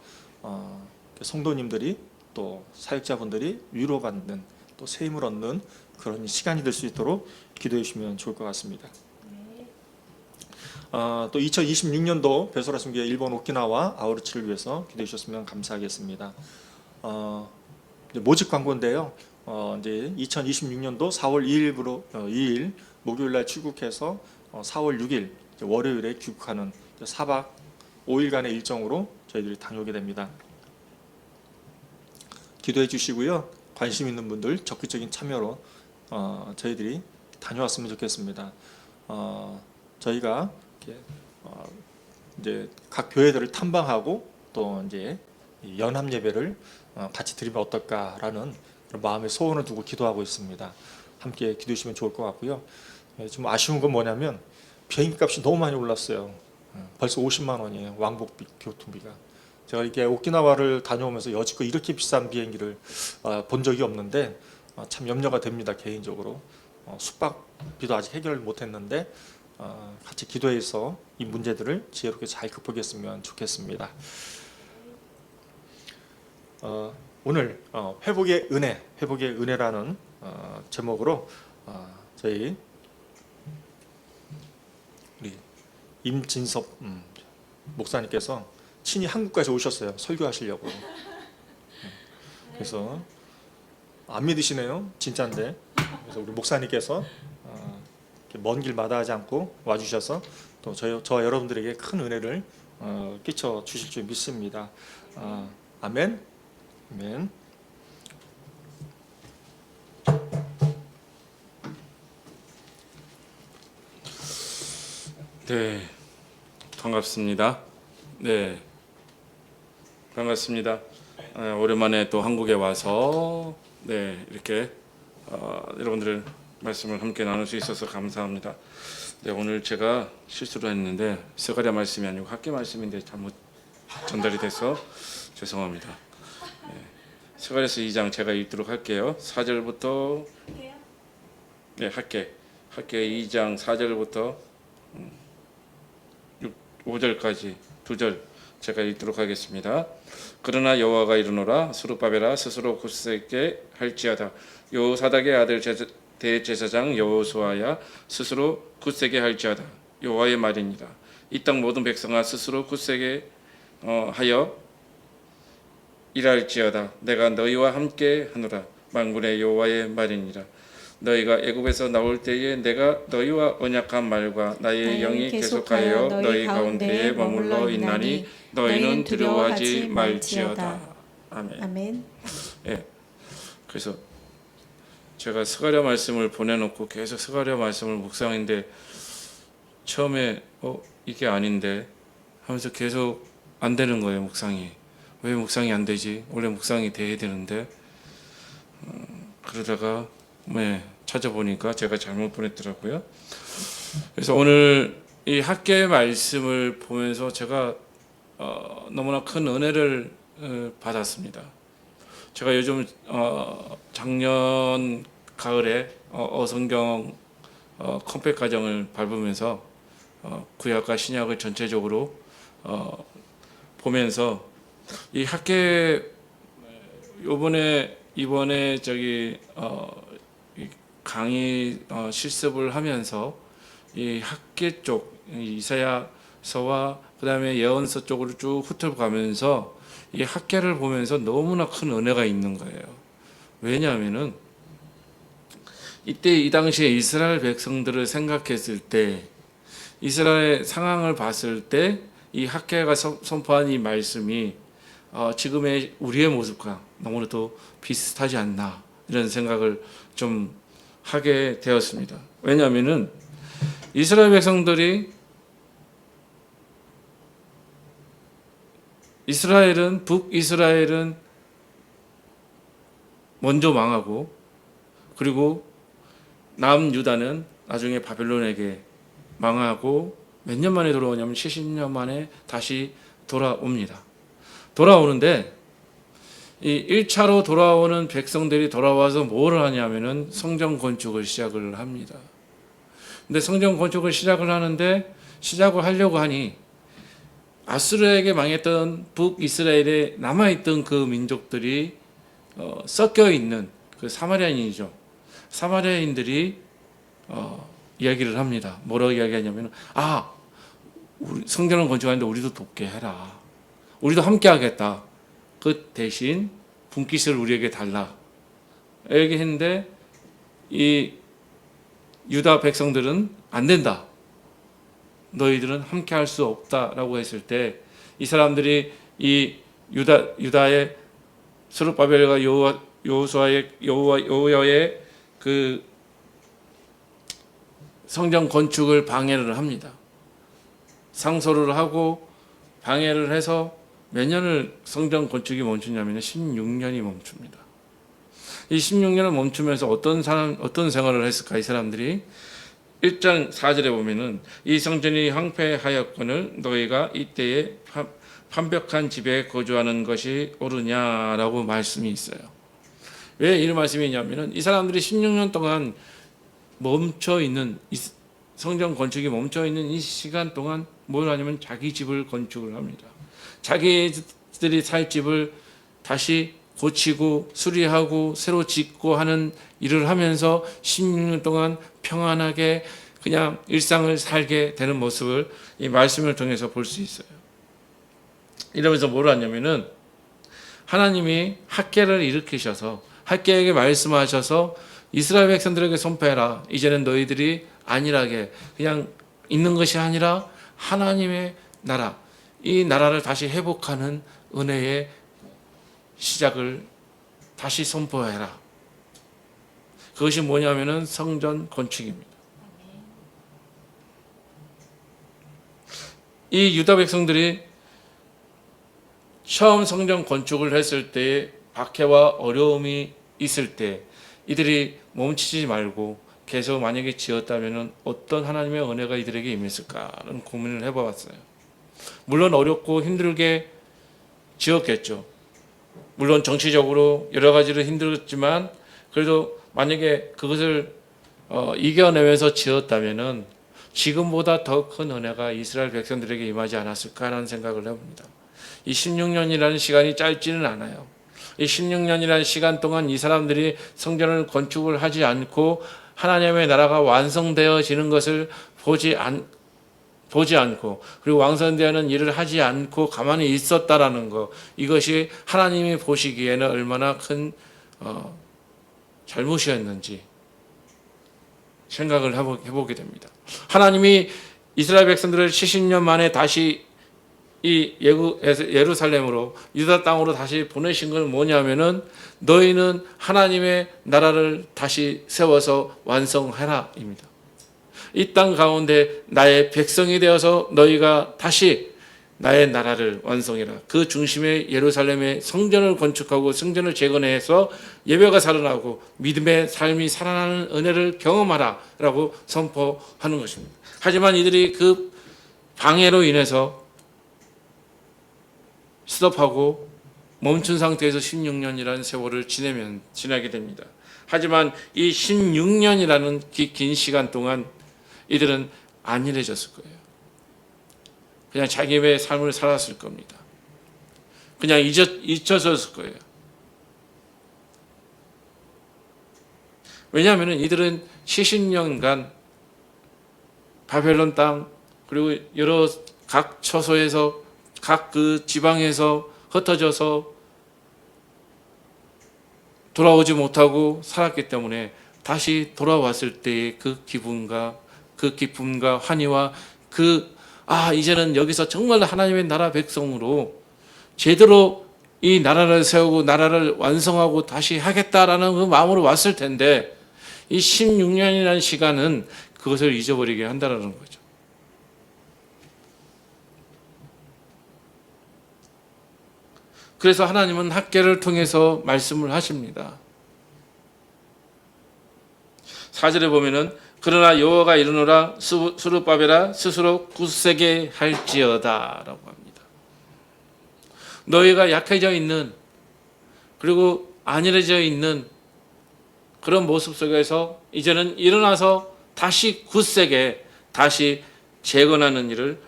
성도님들이 또 사역자분들이 위로받는 또 새 힘을 얻는 그런 시간이 될 수 있도록 기도해 주시면 좋을 것 같습니다. 또 2026년도 베소라 선교회 일본 오키나와 아우리치를 위해서 기도해 주셨으면 감사하겠습니다. 모집 광고인데요. 이제 2026년도 4월 2일 목요일날 출국해서 4월 6일 월요일에 귀국하는 4박 5일간의 일정으로 저희들이 다녀오게 됩니다. 기도해 주시고요. 관심 있는 분들 적극적인 참여로 저희들이 다녀왔으면 좋겠습니다. 저희가 이렇게 이제 각 교회들을 탐방하고 또 이제 이 연합 예배를 같이 드리면 어떨까라는 그런 마음의 소원을 두고 기도하고 있습니다. 함께 기도해 주시면 좋을 것 같고요. 좀 아쉬운 건 뭐냐면 비행기 값이 너무 많이 올랐어요. 벌써 50만 원이에요. 왕복비, 교통비가. 제가 이렇게 오키나와를 다녀오면서 여지껏 이렇게 비싼 비행기를 본 적이 없는데 참 염려가 됩니다. 개인적으로. 숙박비도 아직 해결을 못했는데 같이 기도해서 이 문제들을 지혜롭게 잘 극복했으면 좋겠습니다. 오늘 회복의 은혜라는 제목으로 저희 우리 임진섭 목사님께서 친히 한국까지 오셨어요. 설교하시려고. 그래서 안 믿으시네요. 진짜인데. 그래서 우리 목사님께서 먼 길 마다하지 않고 와주셔서 또 저와 여러분들에게 큰 은혜를 끼쳐 주실 줄 믿습니다. 아멘. 아멘. 네, 반갑습니다. 네, 반갑습니다. 오랜만에 또 한국에 와서 이렇게 여러분들 말씀을 함께 나눌 수 있어서 감사합니다. 네, 오늘 제가 실수를 했는데 스가랴 말씀이 아니고 학계 말씀인데 잘못 전달이 돼서 죄송합니다. 네, 스가랴서 2장 제가 읽도록 할게요. 4절부터 학계 2장 4절부터 5절까지 2절 제가 읽도록 하겠습니다. 그러나 여호와가 이르노라 스룹바벨아 스스로 굳세게 할지어다 여호사닥의 아들 대제사장 여호수아야 스스로 굳세게 할지어다 여호와의 말이니라. 이 땅 모든 백성아 스스로 굳세게 하여 일할지어다 내가 너희와 함께 하노라 만군의 여호와의 말이니라. 너희가 애굽에서 나올 때에 내가 너희와 언약한 말과 나의 영이 계속하여 너희 가운데에 머물러 있나니 너희는 두려워하지 말지어다. 아멘. 아멘. 예. 그래서 제가 스가랴 말씀을 보내놓고 계속 스가랴 말씀을 묵상했는데 처음에 이게 아닌데 하면서 계속 안 되는 거예요. 묵상이. 왜 묵상이 안 되지? 원래 묵상이 돼야 되는데 그러다가 찾아보니까 제가 잘못 보냈더라고요. 그래서 오늘 이 학계 말씀을 보면서 제가 너무나 큰 은혜를 받았습니다. 제가 요즘 작년 가을에 어성경 컴팩 과정을 밟으면서 구약과 신약을 전체적으로 보면서 이 학계 이번에 강의 실습을 하면서 이 학계 쪽 이사야서와 그다음에 예언서 쪽으로 쭉 훑어가면서 이 학계를 보면서 너무나 큰 은혜가 있는 거예요. 왜냐하면은 이때 이 당시에 이스라엘 백성들을 생각했을 때 이스라엘 상황을 봤을 때 이 학계가 선포한 이 말씀이 지금의 우리의 모습과 너무나도 비슷하지 않나 이런 생각을 좀 하게 되었습니다. 왜냐하면은 이스라엘 백성들이 북이스라엘은 먼저 망하고 그리고 남유다는 나중에 바벨론에게 망하고 몇 년 만에 돌아오냐면 70년 만에 다시 돌아옵니다. 돌아오는데 이 1차로 돌아오는 백성들이 돌아와서 뭘 하냐면은 성전 건축을 시작을 합니다. 근데 성전 건축을 시작을 하는데 시작을 하려고 하니 아수르에게 망했던 북이스라엘에 남아있던 그 민족들이 섞여 있는 그 사마리아인이죠. 사마리아인들이 이야기를 합니다. 뭐라고 이야기하냐면 우리 성전을 건축하는데 우리도 돕게 해라. 우리도 함께 하겠다. 그 대신 분깃을 우리에게 달라. 이렇게 했는데 이 유다 백성들은 안 된다. 너희들은 함께 할 수 없다라고 했을 때 이 사람들이 이 유다의 스룹바벨과 여호수아의 그 성전 건축을 방해를 합니다. 상소를 하고 방해를 해서 몇 년을 성전 건축이 멈추냐면 16년이 멈춥니다. 이 16년을 멈추면서 어떤 생활을 했을까 이 사람들이. 1장 4절에 보면은 이 성전이 황폐하였거늘 너희가 이때에 판벽한 집에 거주하는 것이 옳으냐라고 말씀이 있어요. 왜 이런 말씀이 있냐면은 이 사람들이 16년 동안 멈춰 있는 성전 건축이 멈춰 있는 이 시간 동안 뭘 하냐면 자기 집을 건축을 합니다. 자기들이 살 집을 다시 고치고 수리하고 새로 짓고 하는 일을 하면서 16년 동안 평안하게 그냥 일상을 살게 되는 모습을 이 말씀을 통해서 볼 수 있어요. 이러면서 뭘 하냐면은 하나님이 학계를 일으키셔서 학계에게 말씀하셔서 이스라엘 백성들에게 선포해라. 이제는 너희들이 안일하게 그냥 있는 것이 아니라 하나님의 나라, 이 나라를 다시 회복하는 은혜의 시작을 다시 선포해라. 그것이 뭐냐면은 성전 건축입니다. 이 유다 백성들이 처음 성전 건축을 했을 때에 박해와 어려움이 있을 때 이들이 멈추지 말고 계속 만약에 지었다면 어떤 하나님의 은혜가 이들에게 임했을까라는 고민을 해보았어요. 물론 어렵고 힘들게 지었겠죠. 물론 정치적으로 여러 가지로 힘들었지만 그래도 만약에 그것을 이겨내면서 지었다면 지금보다 더 큰 은혜가 이스라엘 백성들에게 임하지 않았을까라는 생각을 해봅니다. 이 16년이라는 시간이 짧지는 않아요. 이 16년이라는 시간 동안 이 사람들이 성전을 건축을 하지 않고 하나님의 나라가 완성되어지는 것을 보지 않고 그리고 완성되는 일을 하지 않고 가만히 있었다라는 것, 이것이 하나님이 보시기에는 얼마나 큰 잘못이었는지 생각을 해보게 됩니다. 하나님이 이스라엘 백성들을 70년 만에 다시 이 예루살렘으로 유다 땅으로 다시 보내신 건 뭐냐면은 너희는 하나님의 나라를 다시 세워서 완성해라입니다. 이 땅 가운데 나의 백성이 되어서 너희가 다시 나의 나라를 완성해라. 그 중심에 예루살렘의 성전을 건축하고 성전을 재건해서 예배가 살아나고 믿음의 삶이 살아나는 은혜를 경험하라 라고 선포하는 것입니다. 하지만 이들이 그 방해로 인해서 스톱하고 멈춘 상태에서 16년이라는 세월을 지나게 됩니다. 하지만 이 16년이라는 긴 시간 동안 이들은 안일해졌을 거예요. 그냥 자기의 삶을 살았을 겁니다. 그냥 잊혀졌을 거예요. 왜냐하면 이들은 70년간 바벨론 땅 그리고 여러 각 처소에서 각 그 지방에서 흩어져서 돌아오지 못하고 살았기 때문에 다시 돌아왔을 때의 그 기쁨과 환희와 이제는 여기서 정말 하나님의 나라 백성으로 제대로 이 나라를 세우고 나라를 완성하고 다시 하겠다라는 그 마음으로 왔을 텐데 이 16년이라는 시간은 그것을 잊어버리게 한다는 거죠. 그래서 하나님은 학계를 통해서 말씀을 하십니다. 4절에 보면은 그러나 여호와가 이르노라 스룹바벨아 스스로 굳세게 할지어다라고 합니다. 너희가 약해져 있는 그리고 안일해져 있는 그런 모습 속에서 이제는 일어나서 다시 굳세게 다시 재건하는 일을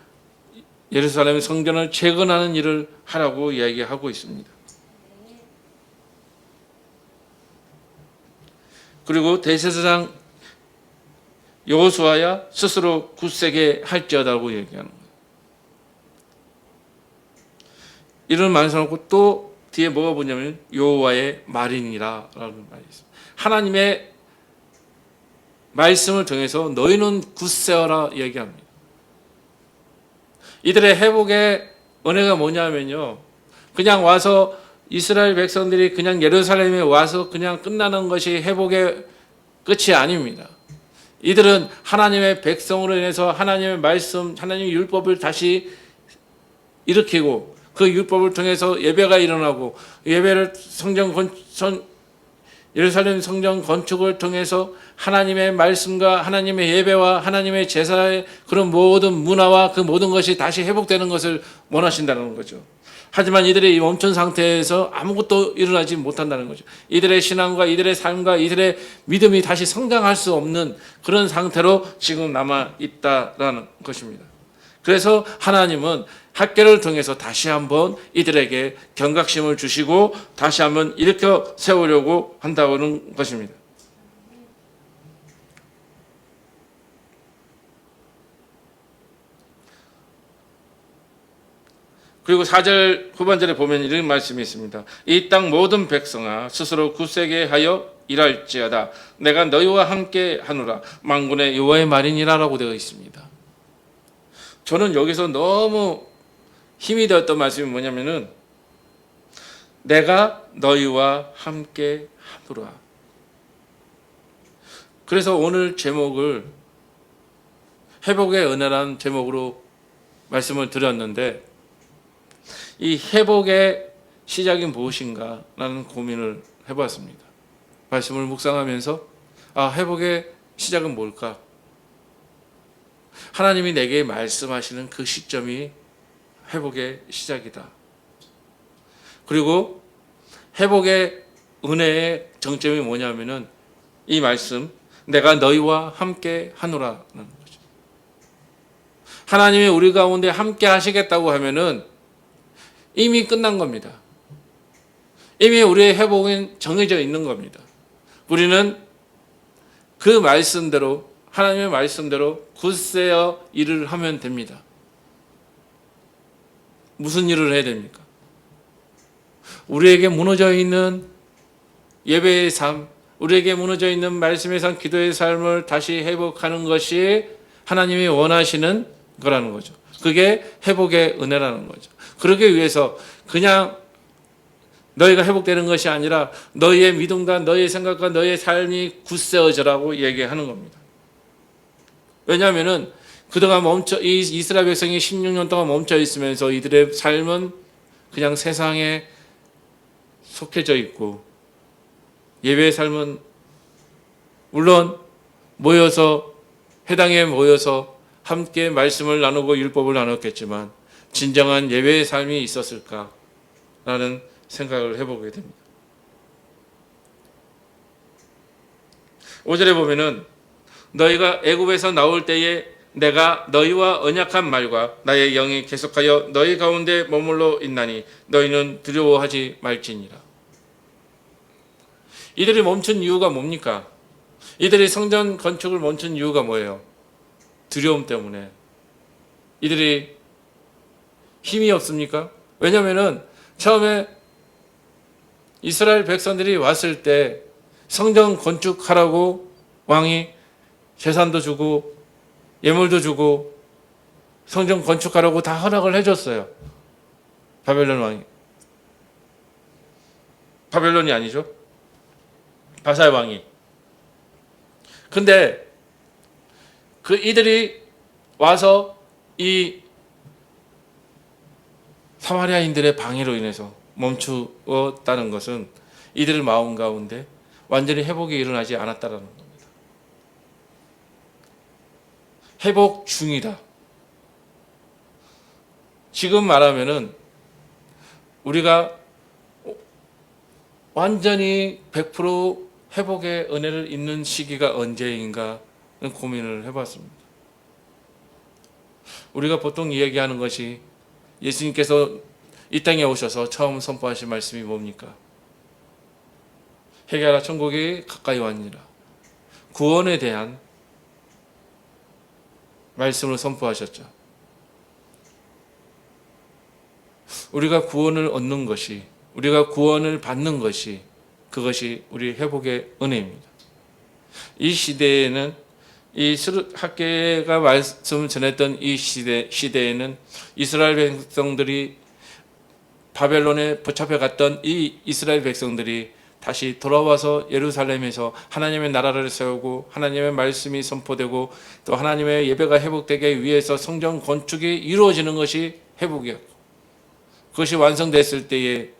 예루살렘 성전을 재건하는 일을 하라고 이야기하고 있습니다. 그리고 대제사장 여호수아야 스스로 굳세게 할지어다라고 얘기하는 거예요. 이런 말씀하고 또 뒤에 뭐가 보냐면 여호와의 말이니라라는 말이 있습니다. 하나님의 말씀을 통해서 너희는 굳세어라 이야기합니다. 이들의 회복의 은혜가 뭐냐면요, 그냥 와서 이스라엘 백성들이 그냥 예루살렘에 와서 그냥 끝나는 것이 회복의 끝이 아닙니다. 이들은 하나님의 백성으로 인해서 하나님의 말씀, 하나님의 율법을 다시 일으키고 그 율법을 통해서 예배가 일어나고 예배를 예루살렘 성전 건축을 통해서 하나님의 말씀과 하나님의 예배와 하나님의 제사의 그런 모든 문화와 그 모든 것이 다시 회복되는 것을 원하신다는 거죠. 하지만 이들의 이 멈춘 상태에서 아무것도 일어나지 못한다는 거죠. 이들의 신앙과 이들의 삶과 이들의 믿음이 다시 성장할 수 없는 그런 상태로 지금 남아 있다라는 것입니다. 그래서 하나님은 학계를 통해서 다시 한번 이들에게 경각심을 주시고 다시 한번 일으켜 세우려고 한다는 것입니다. 그리고 4절 후반절에 보면 이런 말씀이 있습니다. 이 땅 모든 백성아 스스로 굳세게 하여 일할지어다. 내가 너희와 함께 하노라. 만군의 여호와의 말이니라라고 되어 있습니다. 저는 여기서 너무 힘이 되었던 말씀이 뭐냐면은 내가 너희와 함께 하노라. 그래서 오늘 제목을 회복의 은혜라는 제목으로 말씀을 드렸는데 이 회복의 시작이 무엇인가 라는 고민을 해봤습니다. 말씀을 묵상하면서 회복의 시작은 뭘까? 하나님이 내게 말씀하시는 그 시점이 회복의 시작이다. 그리고 회복의 은혜의 정점이 뭐냐면은 이 말씀 내가 너희와 함께 하노라는 거죠. 하나님이 우리 가운데 함께 하시겠다고 하면은 이미 끝난 겁니다. 이미 우리의 회복은 정해져 있는 겁니다. 우리는 그 말씀대로 하나님의 말씀대로 굳세어 일을 하면 됩니다. 무슨 일을 해야 됩니까? 우리에게 무너져 있는 예배의 삶, 우리에게 무너져 있는 말씀의 삶, 기도의 삶을 다시 회복하는 것이 하나님이 원하시는 거라는 거죠. 그게 회복의 은혜라는 거죠. 그러기 위해서 그냥 너희가 회복되는 것이 아니라 너희의 믿음과 너희의 생각과 너희의 삶이 굳세어져라고 얘기하는 겁니다. 왜냐하면은 그동안 이 이스라엘 백성이 16년 동안 멈춰 있으면서 이들의 삶은 그냥 세상에 속해져 있고 예배의 삶은 물론 회당에 모여서 함께 말씀을 나누고 율법을 나눴겠지만 진정한 예배의 삶이 있었을까라는 생각을 해보게 됩니다. 5절에 보면은 너희가 애굽에서 나올 때에 내가 너희와 언약한 말과 나의 영이 계속하여 너희 가운데 머물러 있나니 너희는 두려워하지 말지니라. 이들이 멈춘 이유가 뭡니까? 이들이 성전 건축을 멈춘 이유가 뭐예요? 두려움 때문에. 이들이 힘이 없습니까? 왜냐하면은 처음에 이스라엘 백성들이 왔을 때 성전 건축하라고 왕이 재산도 주고 예물도 주고 성전 건축하라고 다 허락을 해줬어요. 바벨론 왕이. 바벨론이 아니죠. 바살 왕이. 근데 이들이 와서 이 사마리아인들의 방해로 인해서 멈추었다는 것은 이들의 마음 가운데 완전히 회복이 일어나지 않았다는 겁니다. 회복 중이다. 지금 말하면은 우리가 완전히 100% 회복의 은혜를 입는 시기가 언제인가 고민을 해봤습니다. 우리가 보통 이야기하는 것이 예수님께서 이 땅에 오셔서 처음 선포하신 말씀이 뭡니까? 회개하라 천국이 가까이 왔느니라. 구원에 대한 말씀을 선포하셨죠. 우리가 구원을 얻는 것이, 우리가 구원을 받는 것이 그것이 우리 회복의 은혜입니다. 이 시대에는 이 학계가 말씀 전했던 이 시대에는 이스라엘 백성들이 바벨론에 붙잡혀 갔던 이 이스라엘 백성들이 다시 돌아와서 예루살렘에서 하나님의 나라를 세우고 하나님의 말씀이 선포되고 또 하나님의 예배가 회복되기 위해서 성전 건축이 이루어지는 것이 회복이었고, 그것이 완성됐을 때에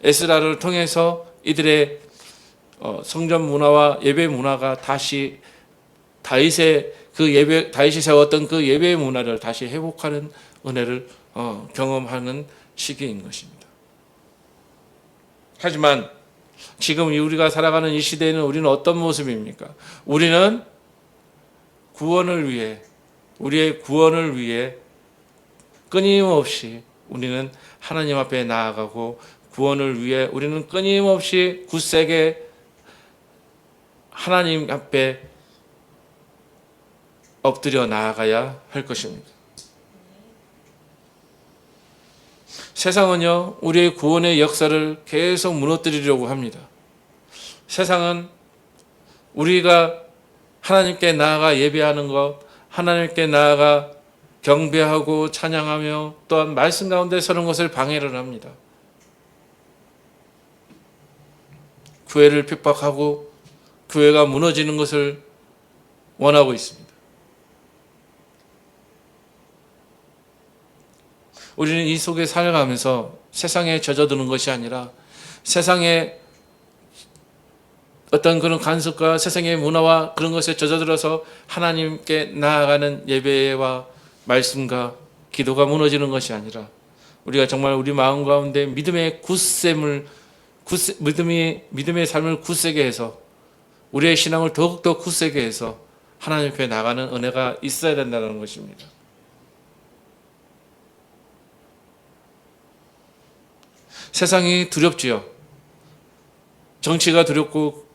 에스라를 통해서 이들의 성전 문화와 예배 문화가 다시 다윗이 세웠던 그 예배 문화를 다시 회복하는 은혜를 경험하는 시기인 것입니다. 하지만 지금 우리가 살아가는 이 시대에는 우리는 어떤 모습입니까? 우리는 구원을 위해, 우리의 구원을 위해 끊임없이 우리는 하나님 앞에 나아가고, 구원을 위해 우리는 끊임없이 굳세게 하나님 앞에 엎드려 나아가야 할 것입니다. 세상은요, 우리의 구원의 역사를 계속 무너뜨리려고 합니다. 세상은 우리가 하나님께 나아가 예배하는 것, 하나님께 나아가 경배하고 찬양하며 또한 말씀 가운데 서는 것을 방해를 합니다. 교회를 핍박하고 교회가 무너지는 것을 원하고 있습니다. 우리는 이 속에 살아가면서 세상에 젖어드는 것이 아니라 세상의 어떤 그런 간섭과 세상의 문화와 그런 것에 젖어들어서 하나님께 나아가는 예배와 말씀과 기도가 무너지는 것이 아니라, 우리가 정말 우리 마음 가운데 믿음의 믿음의 삶을 굳세게 해서 우리의 신앙을 더욱더 굳세게 해서 하나님 앞에 나가는 은혜가 있어야 된다는 것입니다. 세상이 두렵지요. 정치가 두렵고,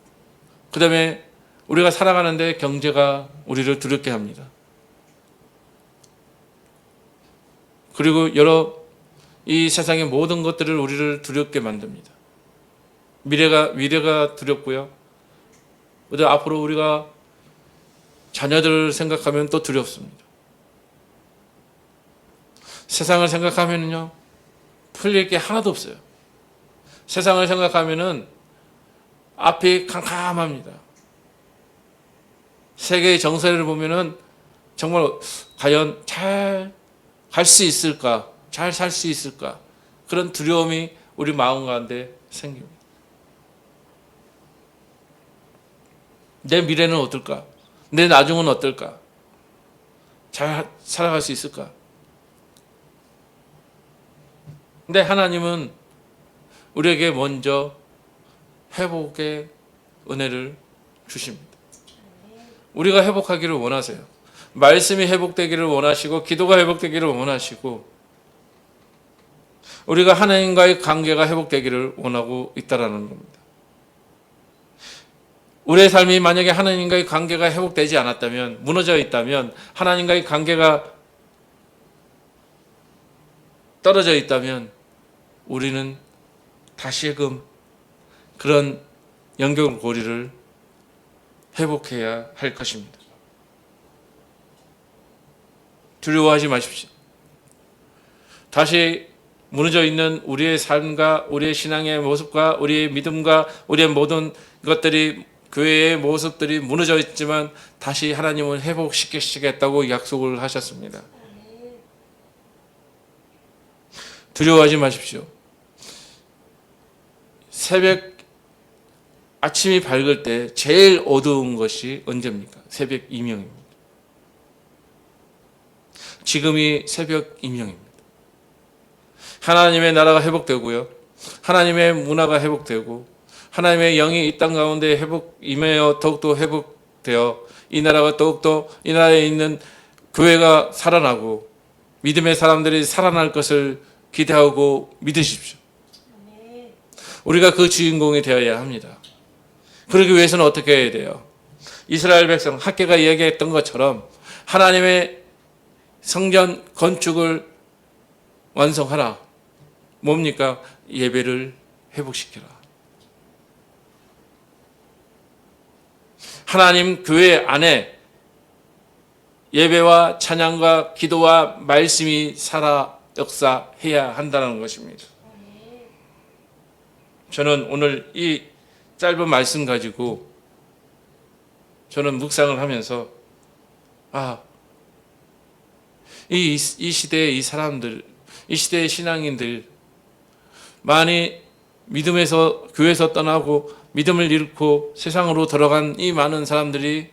그 다음에 우리가 살아가는데 경제가 우리를 두렵게 합니다. 그리고 이 세상의 모든 것들을 우리를 두렵게 만듭니다. 미래가 두렵고요. 앞으로 우리가 자녀들을 생각하면 또 두렵습니다. 세상을 생각하면요, 풀릴 게 하나도 없어요. 세상을 생각하면은 앞이 캄캄합니다. 세계의 정세를 보면은 정말 과연 잘 갈 수 있을까? 잘 살 수 있을까? 그런 두려움이 우리 마음 가운데 생깁니다. 내 미래는 어떨까? 내 나중은 어떨까? 잘 살아갈 수 있을까? 근데 하나님은 우리에게 먼저 회복의 은혜를 주십니다. 우리가 회복하기를 원하세요. 말씀이 회복되기를 원하시고, 기도가 회복되기를 원하시고, 우리가 하나님과의 관계가 회복되기를 원하고 있다라는 겁니다. 우리의 삶이 만약에 하나님과의 관계가 회복되지 않았다면, 무너져 있다면, 하나님과의 관계가 떨어져 있다면, 우리는 다시금 그런 연결고리를 회복해야 할 것입니다. 두려워하지 마십시오. 다시 무너져 있는 우리의 삶과 우리의 신앙의 모습과 우리의 믿음과 우리의 모든 것들이, 교회의 모습들이 무너져 있지만 다시 하나님은 회복시키시겠다고 약속을 하셨습니다. 두려워하지 마십시오. 새벽 아침이 밝을 때 제일 어두운 것이 언제입니까? 새벽 이명입니다. 지금이 새벽 이명입니다. 하나님의 나라가 회복되고요, 하나님의 문화가 회복되고, 하나님의 영이 이 땅 가운데 임하여 더욱더 회복되어 이 나라가 더욱더, 이 나라에 있는 교회가 살아나고 믿음의 사람들이 살아날 것을 기대하고 믿으십시오. 우리가 그 주인공이 되어야 합니다. 그러기 위해서는 어떻게 해야 돼요? 이스라엘 백성, 학개가 이야기했던 것처럼 하나님의 성전 건축을 완성하라. 뭡니까? 예배를 회복시켜라. 하나님 교회 안에 예배와 찬양과 기도와 말씀이 살아 역사해야 한다는 것입니다. 저는 오늘 이 짧은 말씀 가지고 저는 묵상을 하면서 이 시대의 이 사람들, 이 시대의 신앙인들 많이 믿음에서 교회에서 떠나고 믿음을 잃고 세상으로 돌아간 이 많은 사람들이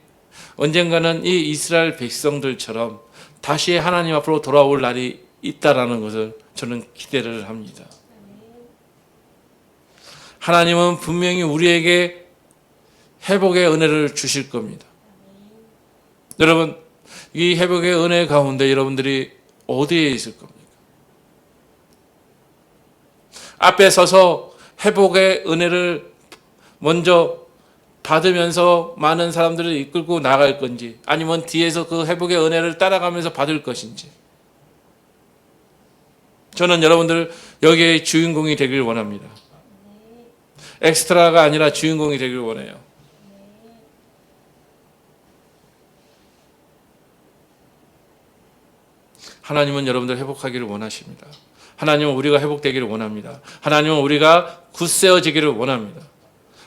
언젠가는 이 이스라엘 백성들처럼 다시 하나님 앞으로 돌아올 날이 있다라는 것을 저는 기대를 합니다. 하나님은 분명히 우리에게 회복의 은혜를 주실 겁니다. 여러분, 이 회복의 은혜 가운데 여러분들이 어디에 있을 겁니까? 앞에 서서 회복의 은혜를 먼저 받으면서 많은 들을 이끌고 나갈 건지, 아니면 뒤에서 그 회복의 은혜를 따라가면서 받을 것인지. 저는 여러분들 여기에 주인공이 되길 원합니다. 엑스트라가 아니라 주인공이 되길 원해요. 하나님은 여러분들 회복하기를 원하십니다. 하나님은 우리가 회복되기를 원합니다. 하나님은 우리가 굳세어지기를 원합니다.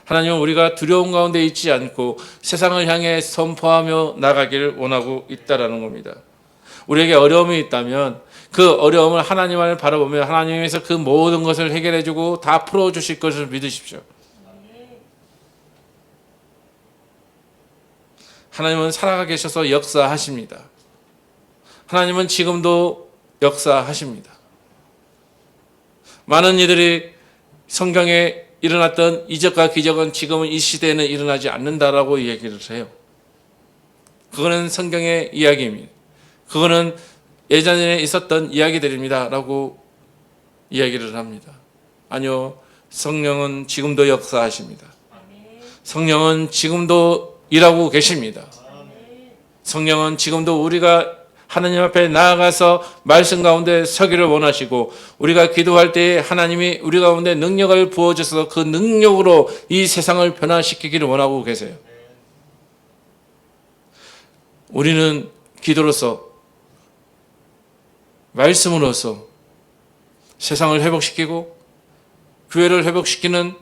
하나님은 우리가 두려움 가운데 있지 않고 세상을 향해 선포하며 나가기를 원하고 있다라는 겁니다. 우리에게 어려움이 있다면 그 어려움을 하나님을 바라보며 하나님께서 그 모든 것을 해결해주고 다 풀어주실 것을 믿으십시오. 하나님은 살아가 계셔서 역사하십니다. 하나님은 지금도 역사하십니다. 많은 이들이 성경에 일어났던 이적과 기적은 지금은 이 시대에는 일어나지 않는다라고 얘기를 해요. 그거는 성경의 이야기입니다. 그거는 예전에 있었던 이야기들입니다 라고 이야기를 합니다. 아니요, 성령은 지금도 역사하십니다. 성령은 지금도 일하고 계십니다. 성령은 지금도 우리가 하나님 앞에 나아가서 말씀 가운데 서기를 원하시고, 우리가 기도할 때 하나님이 우리 가운데 능력을 부어주셔서 그 능력으로 이 세상을 변화시키기를 원하고 계세요. 우리는 기도로서, 말씀으로서 세상을 회복시키고 교회를 회복시키는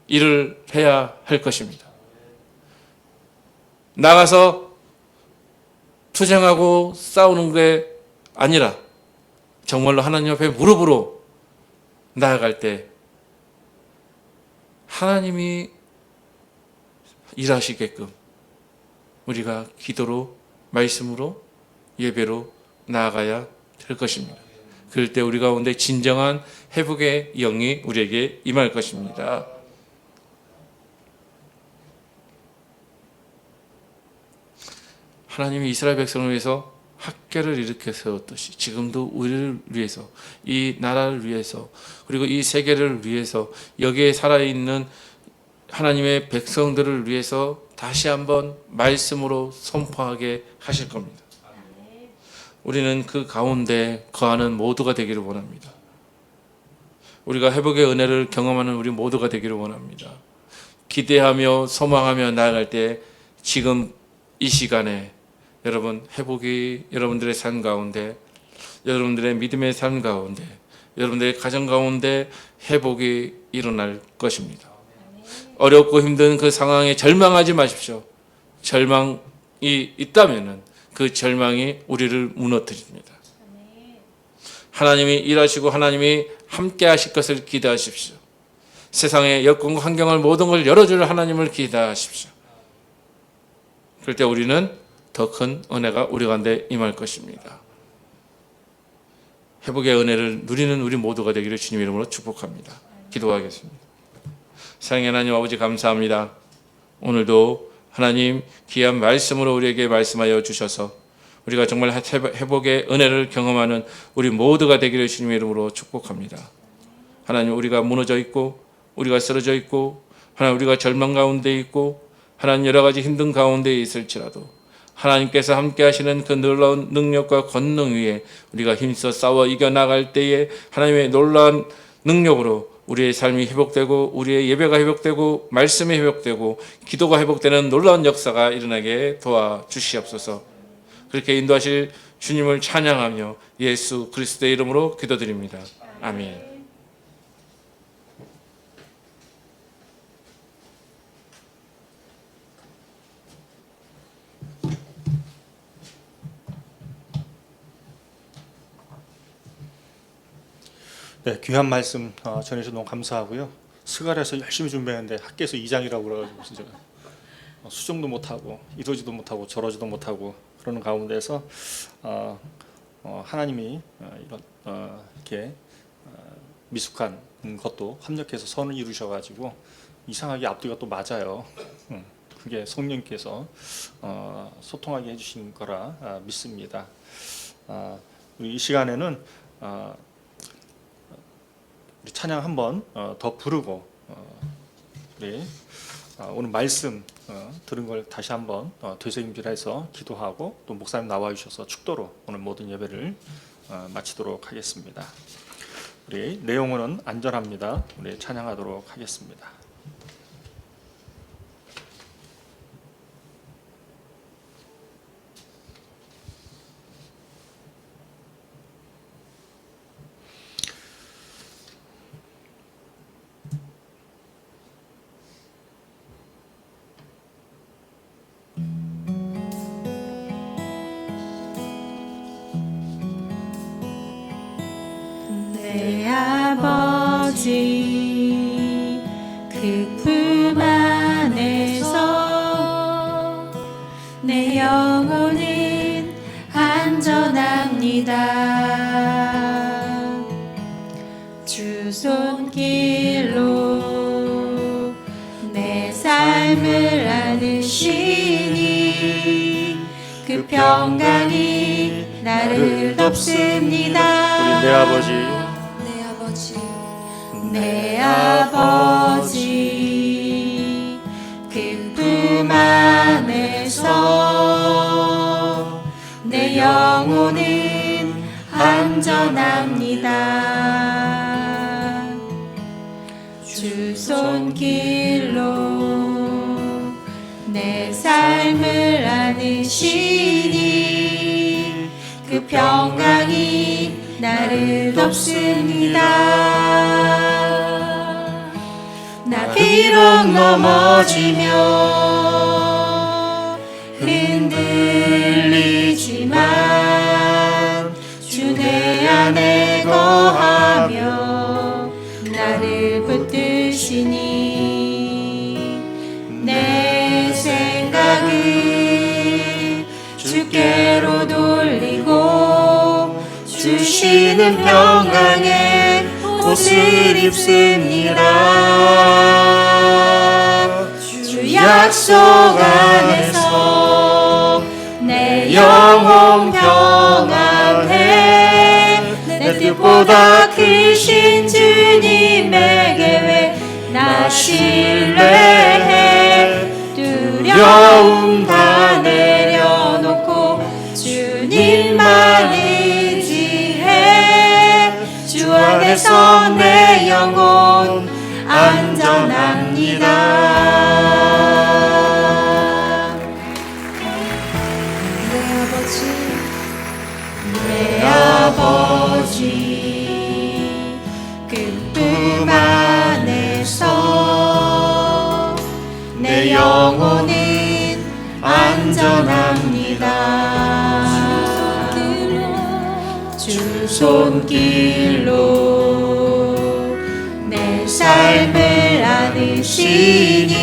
일을 해야 할 것입니다. 나가서 투쟁하고 싸우는 게 아니라 정말로 하나님 앞에 무릎으로 나아갈 때 하나님이 일하시게끔 우리가 기도로, 말씀으로, 예배로 나아가야 될 것입니다. 그럴 때 우리 가운데 진정한 회복의 영이 우리에게 임할 것입니다. 하나님이 이스라엘 백성을 위해서 학계를 일으켜 세웠듯이 지금도 우리를 위해서, 이 나라를 위해서, 그리고 이 세계를 위해서, 여기에 살아있는 하나님의 백성들을 위해서 다시 한번 말씀으로 선포하게 하실 겁니다. 우리는 그 가운데 거하는 모두가 되기를 원합니다. 우리가 회복의 은혜를 경험하는 우리 모두가 되기를 원합니다. 기대하며 소망하며 나아갈 때 지금 이 시간에 여러분, 회복이 여러분들의 삶 가운데, 여러분들의 믿음의 삶 가운데, 여러분들의 가정 가운데 회복이 일어날 것입니다. 어렵고 힘든 그 상황에 절망하지 마십시오. 절망이 있다면 그 절망이 우리를 무너뜨립니다. 하나님이 일하시고 하나님이 함께 하실 것을 기대하십시오. 세상의 여건과 환경을 모든 걸 열어줄 하나님을 기대하십시오. 그럴 때 우리는 더 큰 은혜가 우리 가운데 임할 것입니다. 회복의 은혜를 누리는 우리 모두가 되기를 주님 이름으로 축복합니다. 기도하겠습니다. 사랑의 하나님 아버지, 감사합니다. 오늘도 하나님 귀한 말씀으로 우리에게 말씀하여 주셔서 우리가 정말 회복의 은혜를 경험하는 우리 모두가 되기를 주님 이름으로 축복합니다. 하나님, 우리가 무너져 있고 우리가 쓰러져 있고 하나님 우리가 절망 가운데 있고 하나님 여러 가지 힘든 가운데 있을지라도 하나님께서 함께 하시는 그 놀라운 능력과 권능 위에 우리가 힘써 싸워 이겨나갈 때에 하나님의 놀라운 능력으로 우리의 삶이 회복되고 우리의 예배가 회복되고 말씀이 회복되고 기도가 회복되는 놀라운 역사가 일어나게 도와주시옵소서. 그렇게 인도하실 주님을 찬양하며 예수 그리스도의 이름으로 기도드립니다. 아멘. 네, 귀한 말씀 전해주셔서 너무 감사하고요. 스가랴서 열심히 준비했는데 학교에서 2장이라고 그래가지고 진짜 수정도 못하고 이러지도 못하고 저러지도 못하고 그러는 가운데서 하나님이 이런 이렇게 미숙한 것도 합력해서 선을 이루셔가지고 이상하게 앞뒤가 또 맞아요. 그게 성령께서 소통하게 해주신 거라 믿습니다. 우리 이 시간에는 우리 찬양 한번 더 부르고 우리 오늘 말씀 들은 걸 다시 한번 되새김질해서 기도하고 또 목사님 나와 주셔서 축도로 오늘 모든 예배를 마치도록 하겠습니다. 우리 내용은 안전합니다. 우리 찬양하도록 하겠습니다. 내 아버지 그 품 안에서 내 영혼은 안전합니다. 주 손길로 내 삶을 안으시니 그 평강이 나를 덮습니다. 우리 내 아버지 내 아버지 그 품 안에서 내 영혼은 안전합니다. 주 손길로 내 삶을 안으시니 그 평강이 나를 덮습니다. 나 비록 넘어지며 흔들리지만 주 내 안에 거하며 나를 붙드시니 내 생각을 주께로 돌리고 주시는 평강의 옷을 입습니다. 주 약속 안에서 내 영혼 평안해. 내 뜻보다 크신 주님에게 왜 나 신뢰해. 두려움 다 내려놓고 주님만 의지해. 주 안에서 내 영혼 안전합니다. 내 아버지 그 품 안에서 내 영혼은 안전합니다. 주 손길로 내 삶을 안으시니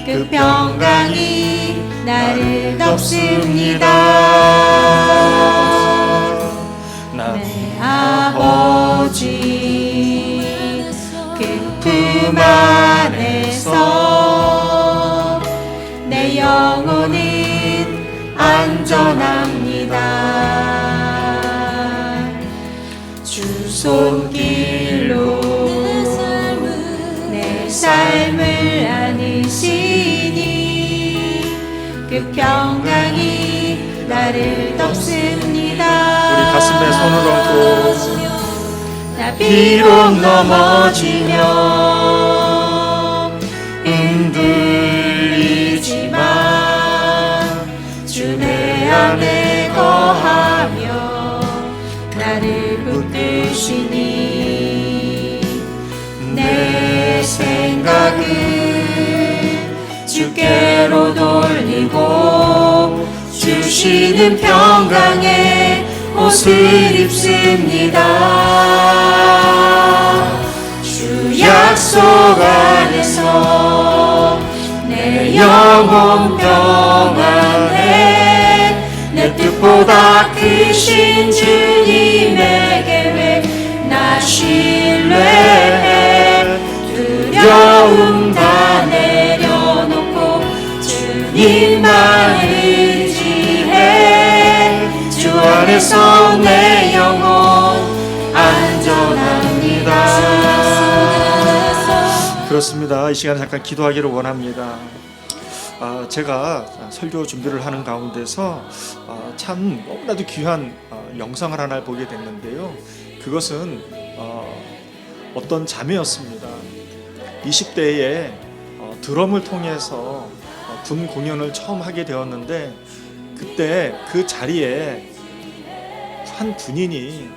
그 평강이 나를 덮습니다. 내 아버지 그 품 안에서 내 영혼은 안전합니다. 주 손길로 내 삶을 안으시니 그 평강이 나를 덮습니다. 우리 가슴에 손을 얹고 나 비록 넘어지며 흔들리지만 주 내 안에 거하며 나를 붙드시니 내 생각을 주께로 돌리고 주시는 평강의 옷을 입습니다. 주 약속 안에서 내 영혼 평안해. 내 뜻보다 크신 주님의 계획 나 신뢰해. 두려움 다 내려놓고 주님만 의지해. 주 안에서 내 영혼 안전합니다. 그렇습니다. 이 시간에 잠깐 기도하기를 원합니다. 제가 설교 준비를 하는 가운데서 참 너무나도 귀한 영상을 하나 보게 됐는데요. 그것은 어떤 자매였습니다. 20대에 드럼을 통해서 군 공연을 처음 하게 되었는데, 그때 그 자리에 한 군인이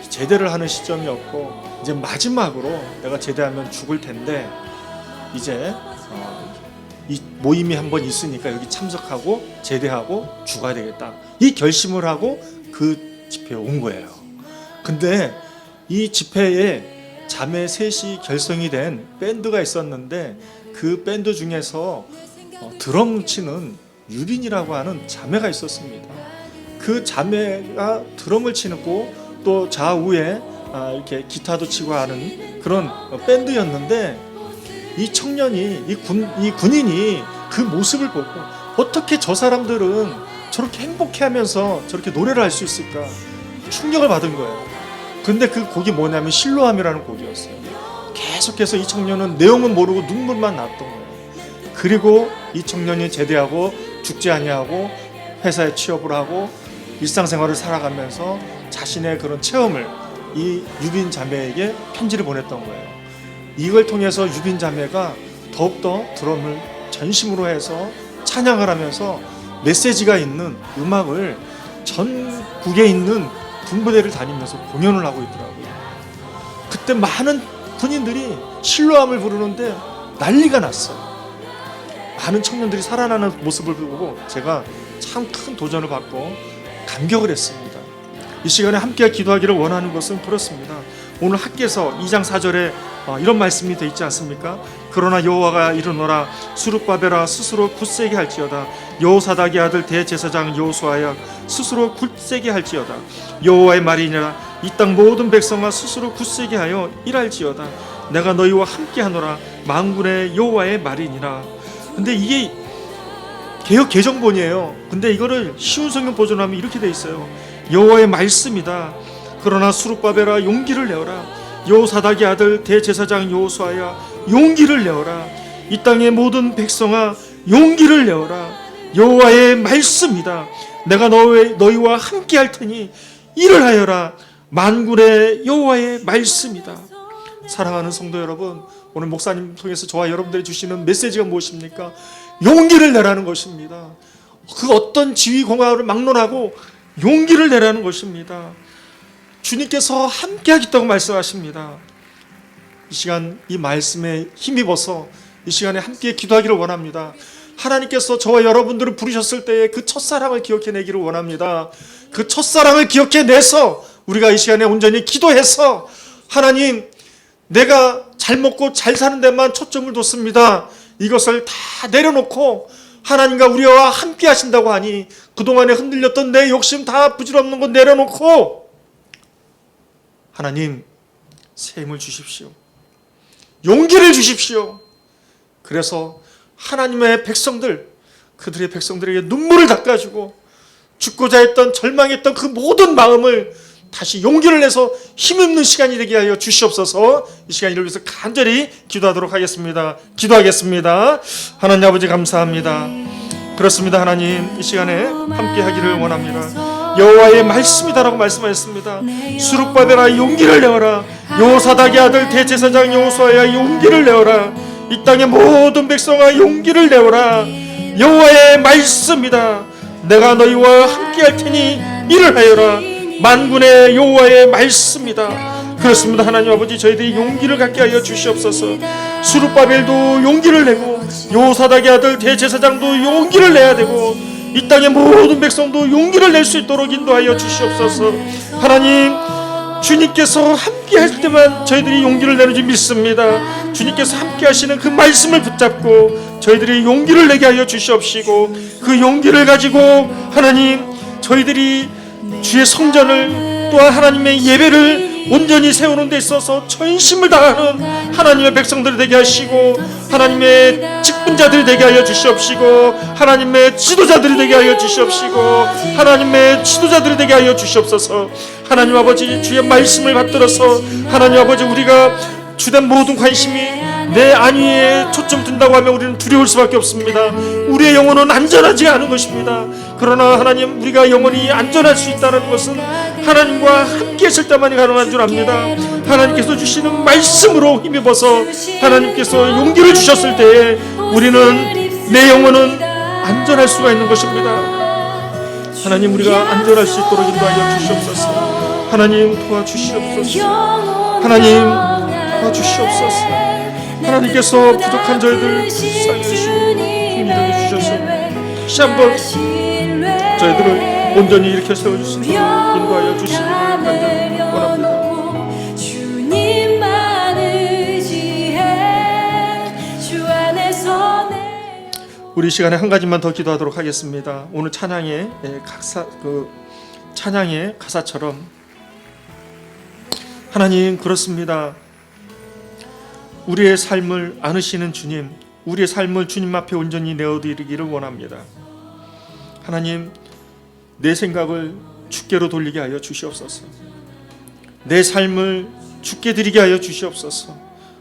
제대를 하는 시점이었고, 이제 마지막으로 내가 제대하면 죽을 텐데 이제 이 모임이 한번 있으니까 여기 참석하고 제대하고 죽어야 되겠다, 이 결심을 하고 그 집회에 온 거예요. 근데 이 집회에 자매 셋이 결성이 된 밴드가 있었는데, 그 밴드 중에서 드럼 치는 유빈이라고 하는 자매가 있었습니다. 그 자매가 드럼을 치고 또 좌우에 이렇게 기타도 치고 하는 그런 밴드였는데, 이 청년이 이 군인이 그 모습을 보고 어떻게 저 사람들은 저렇게 행복해하면서 저렇게 노래를 할 수 있을까 충격을 받은 거예요. 근데 그 곡이 뭐냐면 실로암이라는 곡이었어요. 계속해서 이 청년은 내용은 모르고 눈물만 났던 거예요. 그리고 이 청년이 제대하고 죽지 아니하고 회사에 취업을 하고 일상생활을 살아가면서 자신의 그런 체험을 이 유빈 자매에게 편지를 보냈던 거예요. 이걸 통해서 유빈 자매가 더욱더 드럼을 전심으로 해서 찬양을 하면서 메시지가 있는 음악을 전국에 있는 군부대를 다니면서 공연을 하고 있더라고요. 그때 많은 군인들이 실로암을 부르는데 난리가 났어요. 많은 청년들이 살아나는 모습을 보고 제가 참 큰 도전을 받고 감격을 했습니다. 이 시간에 함께 기도하기를 원하는 것은 그렇습니다. 오늘 학개서 2장 4절에 이런 말씀이 되어 있지 않습니까? 그러나 여호와가 이르노라 수룹바벨아 스스로 굳세게 할지어다. 여호사닥의 아들 대제사장 여호수아야 스스로 굳세게 할지어다. 여호와의 말이니라 이 땅 모든 백성아 스스로 굳세게 하여 일할지어다. 내가 너희와 함께하노라 만군의 여호와의 말이니라. 근데 이게 개역 개정본이에요. 근데 이거를 쉬운 성경 버전으로 하면 이렇게 돼 있어요. 여호와의 말씀이다. 그러나 수룹바벨아 용기를 내어라. 여호사닥의 아들 대제사장 여호수아야 용기를 내어라. 이 땅의 모든 백성아 용기를 내어라. 여호와의 말씀이다. 내가 너희와 함께 할 테니 일을 하여라. 만군의 여호와의 말씀이다. 사랑하는 성도 여러분, 오늘 목사님 통해서 저와 여러분들이 주시는 메시지가 무엇입니까? 용기를 내라는 것입니다. 그 어떤 지위 공학을 막론하고 용기를 내라는 것입니다. 주님께서 함께 하겠다고 말씀하십니다. 이 시간 이 말씀에 힘입어서 이 시간에 함께 기도하기를 원합니다. 하나님께서 저와 여러분들을 부르셨을 때의 그 첫사랑을 기억해내기를 원합니다. 그 첫사랑을 기억해내서 우리가 이 시간에 온전히 기도해서 하나님, 내가 잘 먹고 잘 사는 데만 초점을 뒀습니다. 이것을 다 내려놓고 하나님과 우리와 함께 하신다고 하니 그동안에 흔들렸던 내 욕심 다 부질없는 거 내려놓고 하나님 새 힘을 주십시오. 용기를 주십시오. 그래서 하나님의 백성들, 그들의 백성들에게 눈물을 닦아주고 죽고자 했던 절망했던 그 모든 마음을 다시 용기를 내서 힘있는 시간이 되게 하여 주시옵소서. 이 시간 이를 위해서 간절히 기도하도록 하겠습니다. 기도하겠습니다. 하나님 아버지 감사합니다. 그렇습니다. 하나님 이 시간에 함께 하기를 원합니다. 여호와의 말씀이다라고 말씀하셨습니다. 수룹바벨아 용기를 내어라. 여호사닥의 아들 대제사장 여호수아야 용기를 내어라. 이 땅의 모든 백성아 용기를 내어라. 여호와의 말씀이다. 내가 너희와 함께 할 테니 일을 하여라. 만군의 여호와의 말씀이다. 그렇습니다. 하나님 아버지, 저희들이 용기를 갖게 하여 주시옵소서. 수룹바벨도 용기를 내고 여호사닥의 아들 대제사장도 용기를 내야 되고 이 땅의 모든 백성도 용기를 낼 수 있도록 인도하여 주시옵소서. 하나님, 주님께서 함께 할 때만 저희들이 용기를 내는 줄 믿습니다. 주님께서 함께 하시는 그 말씀을 붙잡고 저희들이 용기를 내게 하여 주시옵시고, 그 용기를 가지고 하나님, 저희들이 주의 성전을 또한 하나님의 예배를 온전히 세우는 데 있어서 전심을 다하는 하나님의 백성들이 되게 하시고, 하나님의 직분자들이 되게 하여 주시옵시고, 하나님의 지도자들이 되게 하여 주시옵시고, 하나님의 지도자들이 되게 하여 주시옵소서. 하나님 아버지, 주의 말씀을 받들어서 하나님 아버지, 우리가 주된 모든 관심이 내 안위에 초점 둔다고 하면 우리는 두려울 수밖에 없습니다. 우리의 영혼은 안전하지 않은 것입니다. 그러나 하나님, 우리가 영원히 안전할 수 있다는 것은 하나님과 함께 있을 때만이 가능한 줄 압니다. 하나님께서 주시는 말씀으로 힘입어서 하나님께서 용기를 주셨을 때에 우리는, 내 영혼은 안전할 수가 있는 것입니다. 하나님, 우리가 안전할 수 있도록 인도하여 주시옵소서. 하나님, 도와주시옵소서. 하나님, 도와주시옵소서. 하나님께서 부족한 저희들 살려주시고 힘을 주셔서 다시 한번 저희들을 온전히 일으켜 세워주시고 인도하여 주시기 간절히 원합니다. 주님만 의지해 주 안에서 우리 시간에 한 가지만 더 기도하도록 하겠습니다. 오늘 찬양의 찬양의 가사처럼 하나님, 그렇습니다. 우리의 삶을 안으시는 주님, 우리의 삶을 주님 앞에 온전히 내어드리기를 원합니다. 하나님, 내 생각을 주께로 돌리게 하여 주시옵소서. 내 삶을 주께 드리게 하여 주시옵소서.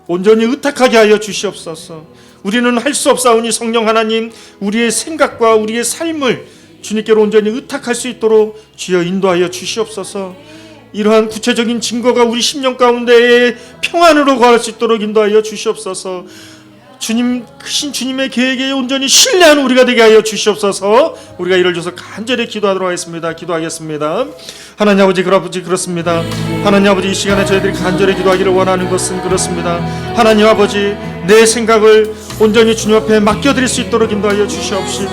온전히 의탁하게 하여 주시옵소서. 우리는 할 수 없사오니 성령 하나님, 우리의 생각과 우리의 삶을 주님께로 온전히 의탁할 수 있도록 주여 인도하여 주시옵소서. 이러한 구체적인 증거가 우리 심령 가운데에 평안으로 거할 수 있도록 인도하여 주시옵소서. 주님, 크신 주님의 계획에 온전히 신뢰하는 우리가 되게 하여 주시옵소서. 우리가 이를 줘서 간절히 기도하도록 하겠습니다. 기도하겠습니다. 하나님 아버지, 그렇습니다. 하나님 아버지, 이 시간에 저희들이 간절히 기도하기를 원하는 것은 그렇습니다. 하나님 아버지, 내 생각을 온전히 주님 앞에 맡겨드릴 수 있도록 인도하여 주시옵시고,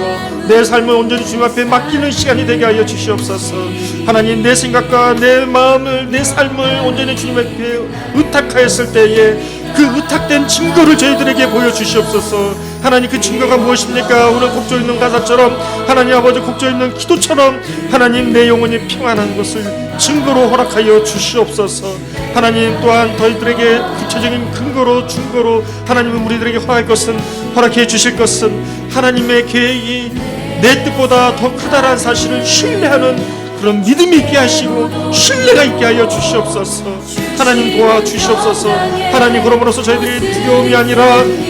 내 삶을 온전히 주님 앞에 맡기는 시간이 되게 하여 주시옵소서. 하나님, 내 생각과 내 마음을, 내 삶을 온전히 주님 앞에 의탁하였을 때에 그 의탁된 증거를 저희들에게 보여주시옵소서. 하나님, 그 증거가 무엇입니까? 오늘 곡조 있는 가사처럼, 하나님 아버지, 곡조 있는 기도처럼 하나님, 내 영혼이 평안한 것을 증거로 허락하여 주시옵소서. 하나님, 또한 저희들에게 구체적인 근거로, 증거로 하나님은 우리들에게 허락해 주실 것은 하나님의 계획이 내 뜻보다 더 크다라는 사실을 신뢰하는 그런 믿음이 있게 하시고 신뢰가 있게 하여 주시옵소서. 하나님, 도와주시옵소서. 하나님, 그러므로서 저희들이 두려움이 아니라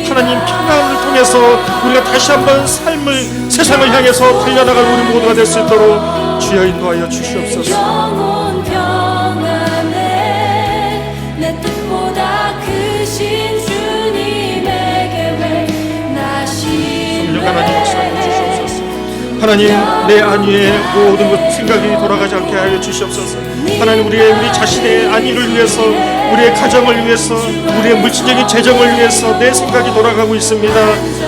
하나님 평안을 통해서 우리가 다시 한번 삶을, 세상을 향해서 달려나갈 우리 모두가 될 수 있도록 주여 인도하여 주시옵소서. 영혼 평안해 내 뜻보다 크신 주님의 계획 나시 하나님, 역사하여 주시옵소서. 하나님, 내 안위에 모든 것 생각이 돌아가지 않게 하여 주시옵소서. 하나님, 우리 자신의 안위를 위해서, 우리의 가정을 위해서, 우리의 물질적인 재정을 위해서 내 생각이 돌아가고 있습니다.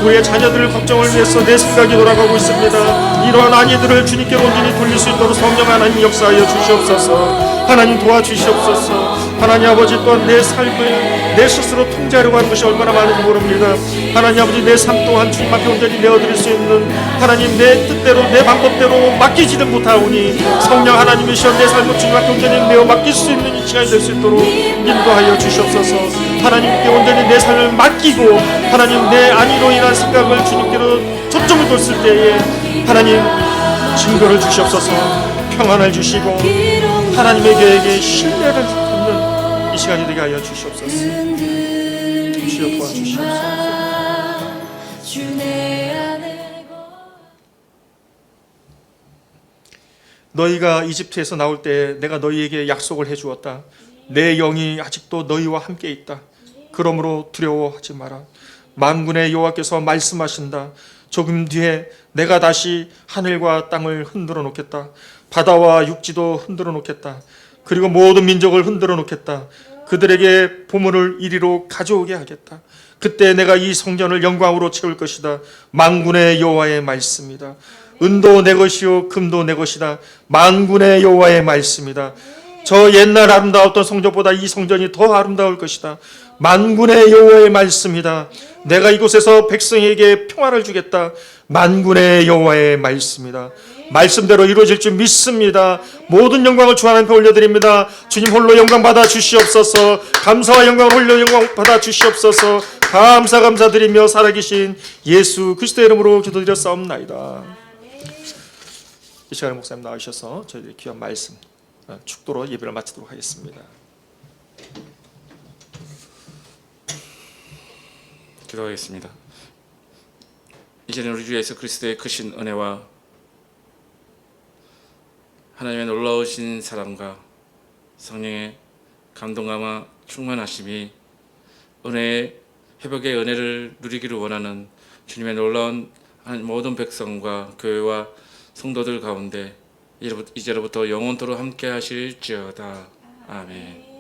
우리의 자녀들을 걱정을 위해서 내 생각이 돌아가고 있습니다. 이러한 안위들을 주님께 온전히 돌릴 수 있도록 성령 하나님 역사하여 주시옵소서. 하나님, 도와주시옵소서. 하나님 아버지, 또한 내 삶을 내 스스로 통제하려고 하는 것이 얼마나 많은지 모릅니다. 하나님 아버지, 내 삶 또한 주님 앞에 온전히 내어드릴 수 있는, 하나님, 내 뜻대로 내 방법대로 맡기지는 못하오니 성령 하나님이시여 내 삶을 주님 앞에 온전히 내어 맡길 수 있는 이 시간이 될 수 있도록 인도하여 주시옵소서. 하나님께 온전히 내 삶을 맡기고 하나님, 내 안위로 인한 생각을 주님께로 초점을 뒀을 때에 하나님, 증거를 주시옵소서. 평안을 주시고 하나님의 계획에 신뢰를 갖는 이 시간이 되게 하여 주시옵소서. 주여 도와주시옵소서. 너희가 이집트에서 나올 때 내가 너희에게 약속을 해주었다. 내 영이 아직도 너희와 함께 있다. 그러므로 두려워하지 마라. 만군의 여호와께서 말씀하신다. 조금 뒤에 내가 다시 하늘과 땅을 흔들어 놓겠다. 바다와 육지도 흔들어 놓겠다. 그리고 모든 민족을 흔들어 놓겠다. 그들에게 보물을 이리로 가져오게 하겠다. 그때 내가 이 성전을 영광으로 채울 것이다. 만군의 여호와의 말씀이다. 은도 내 것이요 금도 내 것이다. 만군의 여호와의 말씀이다. 저 옛날 아름다웠던 성전보다 이 성전이 더 아름다울 것이다. 만군의 여호와의 말씀이다. 내가 이곳에서 백성에게 평화를 주겠다. 만군의 여호와의 말씀이다. 말씀대로 이루어질 줄 믿습니다. 모든 영광을 주 하나님께 올려드립니다. 주님 홀로 영광 받아 주시옵소서. 감사와 영광을 홀로 영광 받아 주시옵소서. 감사드리며 살아계신 예수 그리스도의 이름으로 기도드렸사옵나이다. 이 시간에 목사님 나오셔서 저희들의 귀한 말씀 축도로 예배를 마치도록 하겠습니다. 기도하겠습니다. 이제는 우리 주 예수 그리스도의 크신 은혜와 하나님의 놀라우신 사랑과 성령의 감동감화 충만하심이 은혜의 회복의 은혜를 누리기를 원하는 주님의 놀라운 모든 백성과 교회와 성도들 가운데 이제로부터 영원토록 함께 하실지어다. 아멘.